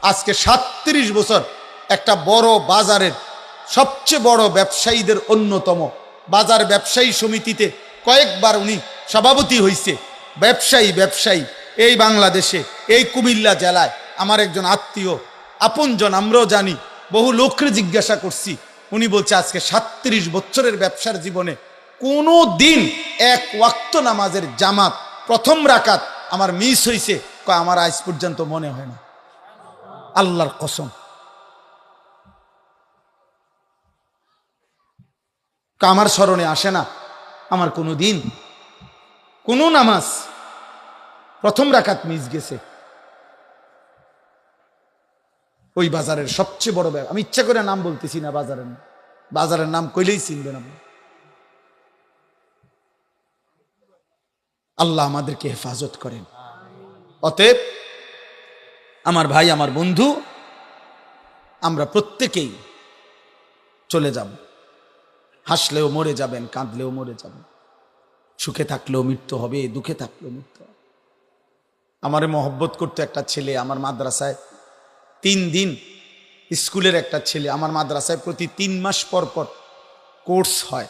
আজকে 37 বছর একটা বড় বাজারের সবচেয়ে বড় ব্যবসায়ীদের অন্যতম বাজার ব্যবসায়ী সমিতিতে কয়েকবার উনি সভাপতি হইছে। ব্যবসায়ী এই বাংলাদেশে, এই কুমিল্লা জেলায় আমার একজন আত্মীয় আপনজন, আমরাও জানি, বহু লোককে জিজ্ঞাসা করছি, উনি বলছে আজকে 37 বছরের ব্যবসার জীবনে কোনো দিন 1 ওয়াক্ত নামাজের জামাত প্রথম রাকাত আমার মিস হইছে, আমার আজ পর্যন্ত মনে হয় না, আল্লাহর কসম। আমার স্মরণে আসে না আমার কোনো দিন কোনো নামাজ প্রথম রাকাত মিস গেছে। ওই বাজারের সবচেয়ে বড় আমি ইচ্ছা করে নাম বলতেছি না, বাজারের নাম কইলেই চিনবেন আপনি। আল্লাহ আমাদেরকে হেফাজত করেন। অতএব আমার ভাই, আমার বন্ধু, আমরা প্রত্যেকেই চলে যাব। হাসলেও মরে যাবেন, কাঁদলেও মরে যাবেন, সুখে থাকলেও মৃত্যু হবে, দুঃখে থাকলেও মৃত্যু হবে। আমারে মহব্বত করতে একটা ছেলে আমার মাদ্রাসায় 3 দিন, স্কুলের একটা ছেলে আমার মাদ্রাসায় প্রতি 3 মাস পর পর কোর্স হয়।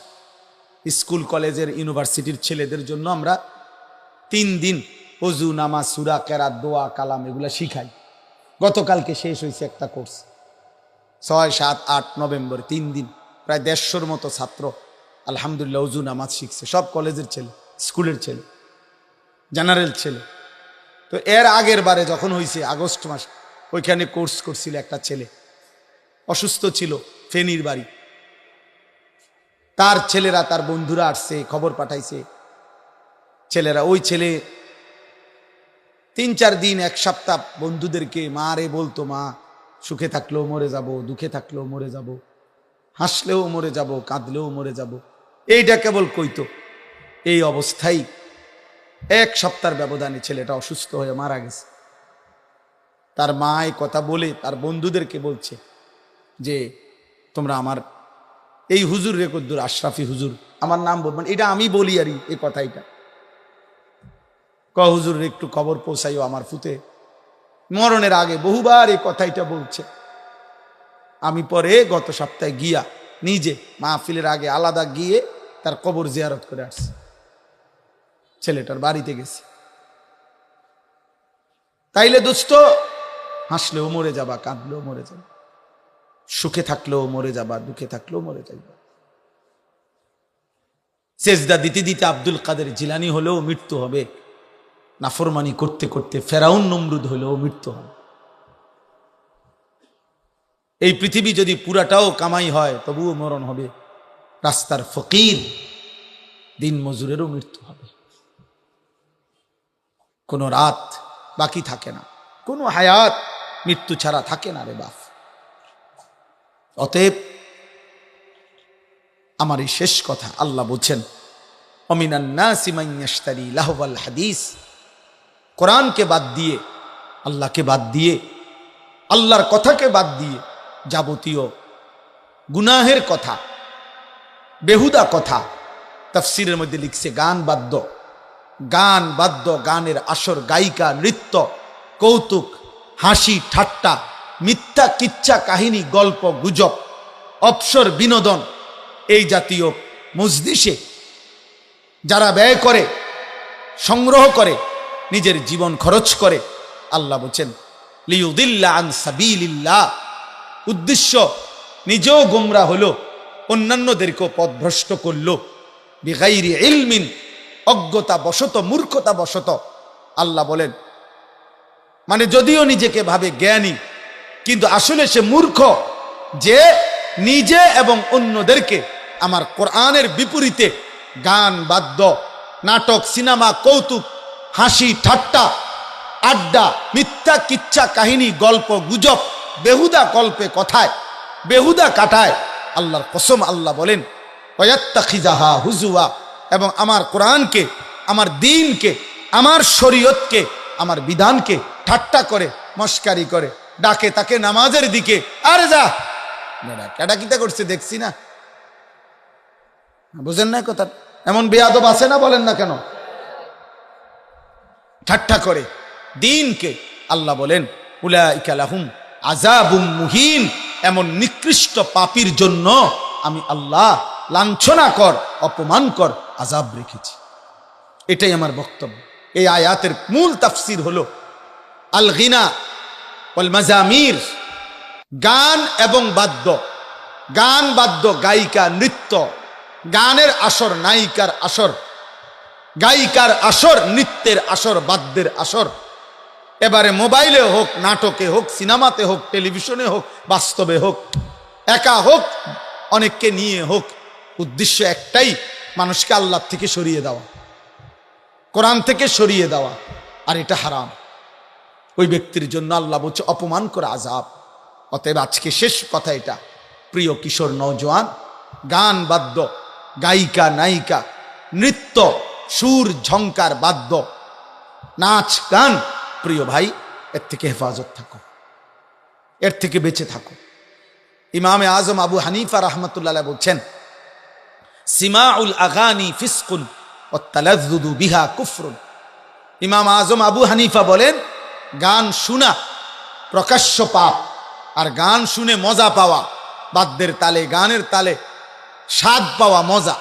স্কুল কলেজের ইউনিভার্সিটির ছেলেদের জন্য আমরা 3 দিন ওযু, নামাজ, সূরা, কেরাত, দোয়া, কালাম এগুলা শিখাই। গতকালকে শেষ হয়েছে একটা কোর্স, 6, 7, 8 নভেম্বর 3 দিন, প্রায় 150-র মতো ছাত্র আলহামদুলিল্লাহ ওযু নামাজ শিখছে। সব কলেজের ছেলে, স্কুলের ছেলে, জেনারেল ছেলে। তো এর আগের বারে যখন হয়েছে আগস্ট মাস, ওইখানে কোর্স করছিল একটা ছেলে, অসুস্থ ছিল, ফেনীর বাড়ি। তার ছেলেরা, তার বন্ধুরা আসছে, খবর পাঠাইছে ছেলেরা। ওই ছেলে 3-4 দিন, 1 সপ্তাহ বন্ধুদেরকে মা রে বলতো, মা সুখে থাকলেও মরে যাব, দুঃখে থাকলেও মরে যাব, হাসলেও মরে যাব, কাঁদলেও মরে যাব, এইটা কেবল কইতো। এই অবস্থায় 1 সপ্তাহের ব্যবধানে ছেলেটা অসুস্থ হয়ে মারা গেছে। তার মা এই কথা বলে তার বন্ধুদেরকে বলছে যে তোমরা আমার এই হুজুর রেকদ্দুর, আশরাফি হুজুর, আমার নাম বলবেন, এটা আমি বলি আর এই কথাইটা, হুজুর একটু খবর পৌঁছাইও আমার ফুতে, মরণের আগে বহুবার এই কথাইটা বলছে। আমি পরে গত সপ্তাহে গিয়া নিজে মাহফিলের আগে আলাদা গিয়ে তার কবর জিয়ারত করে আসছি, ছেলেটার বাড়িতে গেছি। তাইলে দোস্ত, হাসলেও মরে যাবা, কাঁদলেও মরে যাবা, সুখে থাকলেও মরে যাবা, দুঃখে থাকলেও মরে যাবা। সেজদা দিতে দিতে আব্দুল কাদের জিলানী হলেও মৃত্যু হবে, নাফরমানি করতে করতে ফেরাউন নমরুদ হলেও মৃত্যু হবে। এই পৃথিবী যদি পুরাটাও কামাই হয় তবুও মরণ হবে। রাস্তার ফকির, দিন মজুরেরও মৃত্যু হবে। কোনো রাত বাকি থাকে না, কোনো হায়াত মৃত্যু ছাড়া থাকে না রে বাপ। অতএব আমার এই শেষ কথা, আল্লাহ বলছেন অমিনান নাসি মান ইয়াশতারি লাহওয়াল হাদিস। কোরআনকে বাদ দিয়ে, আল্লাহকে বাদ দিয়ে, আল্লাহর কথাকে বাদ দিয়ে যাবতীয় গুনাহের কথা, বেহুদা কথা, তাফসিরের মধ্যে লিখছে গান বাদ্য, গানের আসর, গায়িকা, নৃত্য, কৌতুক, হাসি ঠাট্টা, মিথ্যা কিচ্ছা কাহিনী, গল্প গুজব, অবসর বিনোদন, এই জাতীয় মজলিসে যারা ব্যয় করে, সংগ্রহ করে, নিজের জীবন খরচ করে, আল্লাহ বলছেন লিয়ুদিল্লা আন সাবিলিল্লাহ, উদ্দেশ্য নিজেও গোমরা হলো, অন্যান্যদেরকেও পথভ্রষ্ট করলো, বিগাইরি ইলমিন, অজ্ঞতা বশত, মূর্খতা বশত। আল্লাহ বলেন মানে যদিও নিজেকে ভাবে জ্ঞানী, কিন্তু আসলে সে মূর্খ, যে নিজে এবং অন্যদেরকে আমার কোরআনের বিপরীতে গান বাদ্য, নাটক, সিনেমা, কৌতুক, হাসি ঠাট্টা, আড্ডা, মিথ্যা কিচ্ছা কাহিনী, গল্প গুজব, বেহুদা কল্পে কথায় বেহুদা কাটায়। আল্লাহর কসম, আল্লাহ বলেন ওয়াত্তাখিযাহা হুজুয়া, এবং আমার কোরআনকে, আমার দ্বীনকে, আমার শরীয়তকে, আমার বিধানকে ঠাট্টা করে, মস্কারি করে, ডাকে তাকে নামাজের দিকে। আরে যা কেডা কিতা করছে দেখছি না, বুঝেন না কথা? এমন বেয়াদব আছে না, বলেন না কেন? ঠাট্টা করে দ্বীনকে। আল্লাহ বলেন উলাইকা লাহুম আযাবুম মুহিন, এমন নিকৃষ্ট পাপীর জন্য আমি আল্লাহ লাঞ্ছনাকর, অপমানকর আযাব রেখেছি। এটাই আমার বক্তব্য। এই আয়াতের মূল তাফসীর হলো আল গিনা ওয়াল মাজামির, গান এবং বাদ্য, গান বাদ্য, গায়িকা, নৃত্য, গানের আসর, নায়িকার আসর, গায়িকার আসর, নৃত্যের আসর, বাদ্যের আসর। এবারে মোবাইলে হোক, নাটকে হোক, সিনেমাতে হোক, টেলিভিশনে হোক, বাস্তবে হোক, একা হোক, অনেককে নিয়ে হোক, উদ্দেশ্য একটাই, মানুষকে আল্লাহ থেকে সরিয়ে দেওয়া, কোরআন থেকে সরিয়ে দেওয়া, আর এটা হারাম। ওই ব্যক্তির জন্য আল্লাহ বলছে অপমান করে আযাব। অতএব আজকে শেষ কথা এটা, প্রিয় কিশোর নওজোয়ান, গান বাদ্য, গায়িকা নায়িকা, নৃত্য, সুর ঝংকার বাদ্য, নাচ গান, প্রিয় ভাই, এর থেকে হেফাজত থাকো, এর থেকে বেঁচে থাকো। ইমামে আজম আবু হানিফা রাহমাতুল্লাহ বলছেন, সিমাউল আগানি ফিসকুন ওয়াত তালাজ্জুদু বিহা কুফরুন। ইমাম আজম আবু হানিফা বলেন, গান শোনা প্রকাশ্য পাপ, আর গান শুনে মজা পাওয়া, বাদ্যের তালে গানের তালে স্বাদ পাওয়া, মজা,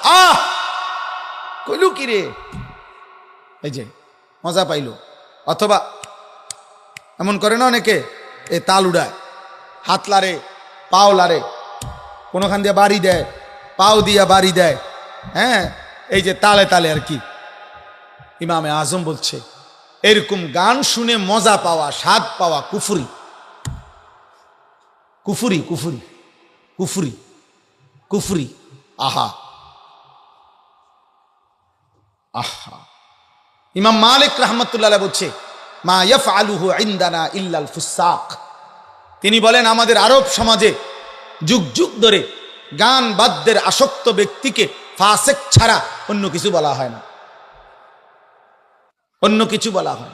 কইলু কি রে, এই যে মজা পাইল, অথবা এমন করে না অনেকে, এ তাল উড়ায়, হাত লারে, পাও লারে, কোনোখান দিয়ে বাড়ি দেয়, পাও দিয়া বাড়ি দেয়, হ্যাঁ, এই যে তালে তালে আর কি। ইমামে আজম বলছে এরকম গান শুনে মজা পাওয়া, স্বাদ পাওয়া কুফরি, কুফরি, কুফরি, কুফরি, কুফরি। আহা আহা। ইমাম মালিক রাহমাতুল্লাহ বলছে, মা ইয়াফআলুহু ইনদানা ইল্লাল ফুসাক। তিনি বলেন, আমাদের আরব সমাজে যুগ যুগ ধরে গান বাদ্যের আসক্ত ব্যক্তিকে ফাসিক ছাড়া অন্য কিছু বলা হয় না, অন্য কিছু বলা হয়।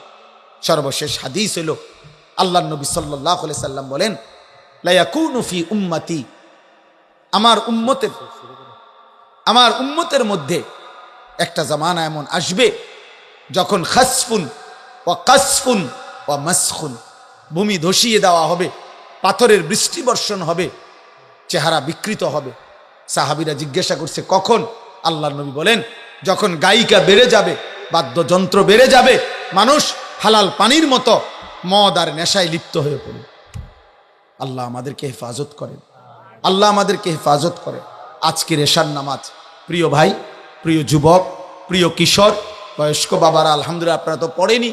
সর্বশেষ হাদিস হলো, আল্লাহর নবী সাল্লাল্লাহু আলাইহি সাল্লাম বলেন, লা ইয়াকুনু ফি উম্মতি, আমার উম্মতের মধ্যে একটা জামানা এমন আসবে যখন খাসফুন ওয়া কাসফুন ওয়া মাসখুন, ভূমি ধসিয়ে দেওয়া হবে, পাথরের বৃষ্টি বর্ষণ হবে, চেহারা বিকৃত হবে। সাহাবীরা জিজ্ঞাসা করছে কখন? আল্লাহর নবী বলেন, যখন গায়িকা বেড়ে যাবে, বাদ্যযন্ত্র বেড়ে যাবে, মানুষ হালাল পানির মতো মদ আর নেশায় লিপ্ত হয়ে পড়ে। আল্লাহ আমাদেরকে হেফাজত করেন, আল্লাহ আমাদেরকে হেফাজত করেন। আজকের এশার নামাজ, প্রিয় ভাই, প্রিয় যুবক, প্রিয় কিশোর, বয়স্ক বাবারা, আলহামদুলিল্লাহ আপনারা তো পড়েনি,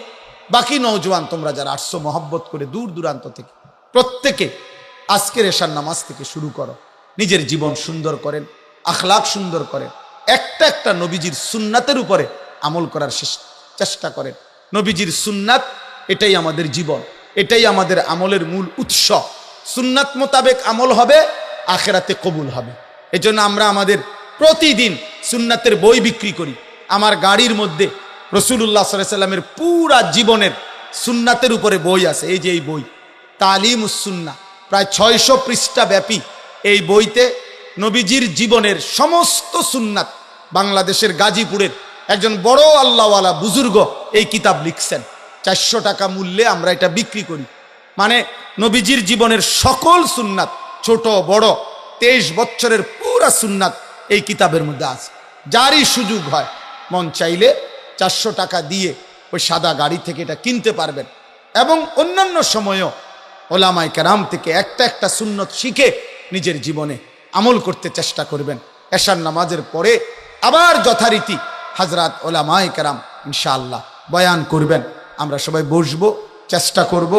বাকি নওজোয়ান তোমরা যারা আসছো মহব্বত করে দূর দূরান্ত থেকে, প্রত্যেকে আজকের এশার নামাজ থেকে শুরু করো, নিজের জীবন সুন্দর করেন, আখলাক সুন্দর করেন, একটা একটা নবীজির সুন্নাতের উপরে আমল করার চেষ্টা করেন। নবীজির সুন্নাত, এটাই আমাদের জীবন, এটাই আমাদের আমলের মূল উৎস। সুন্নাত মোতাবেক আমল হবে, আখেরাতে কবুল হবে। এজন্য আমরা আমাদের প্রতিদিন সুন্নাতের বই বিক্রি করি। আমার গাড়ির মধ্যে রাসূলুল্লাহ সাল্লাল্লাহু আলাইহি সাল্লামের পুরা জীবনের সুন্নাতের উপরে বই আছে। এই যে এই বই তালিমুস সুন্নাহ, প্রায় 600 পৃষ্ঠা ব্যাপী এই বইতে নবীজির জীবনের সমস্ত সুন্নাত, বাংলাদেশের গাজীপুরের একজন বড় আল্লাহওয়ালা বুজুর্গ এই কিতাব লিখছেন। 400 টাকা মূল্যে আমরা এটা বিক্রি করি। মানে নবীজির জীবনের সকল সুন্নাত, ছোট বড় 23 বছরের পুরা সুন্নাত এই কিতাবের মধ্যে আছে। যারই সুযোগ হয় মন চাইলে 400 টাকা দিয়ে ওই সাদা গাড়ি থেকে এটা কিনতে পারবেন, এবং অন্যান্য সময়ও ওলামায়ে কেরাম থেকে একটা একটা সুন্নত শিখে নিজের জীবনে আমল করতে চেষ্টা করবেন। এশার নামাজের পরে আবার যথারীতি হযরত ওলামায়ে কেরাম ইনশাআল্লাহ বয়ান করবেন। আমরা সবাই বসবো, চেষ্টা করব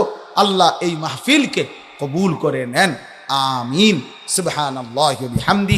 আল্লাহ এই মাহফিলকে কবুল করে নেন। আমিন। সুবহানাল্লাহি ওয়া বিহামদিহি।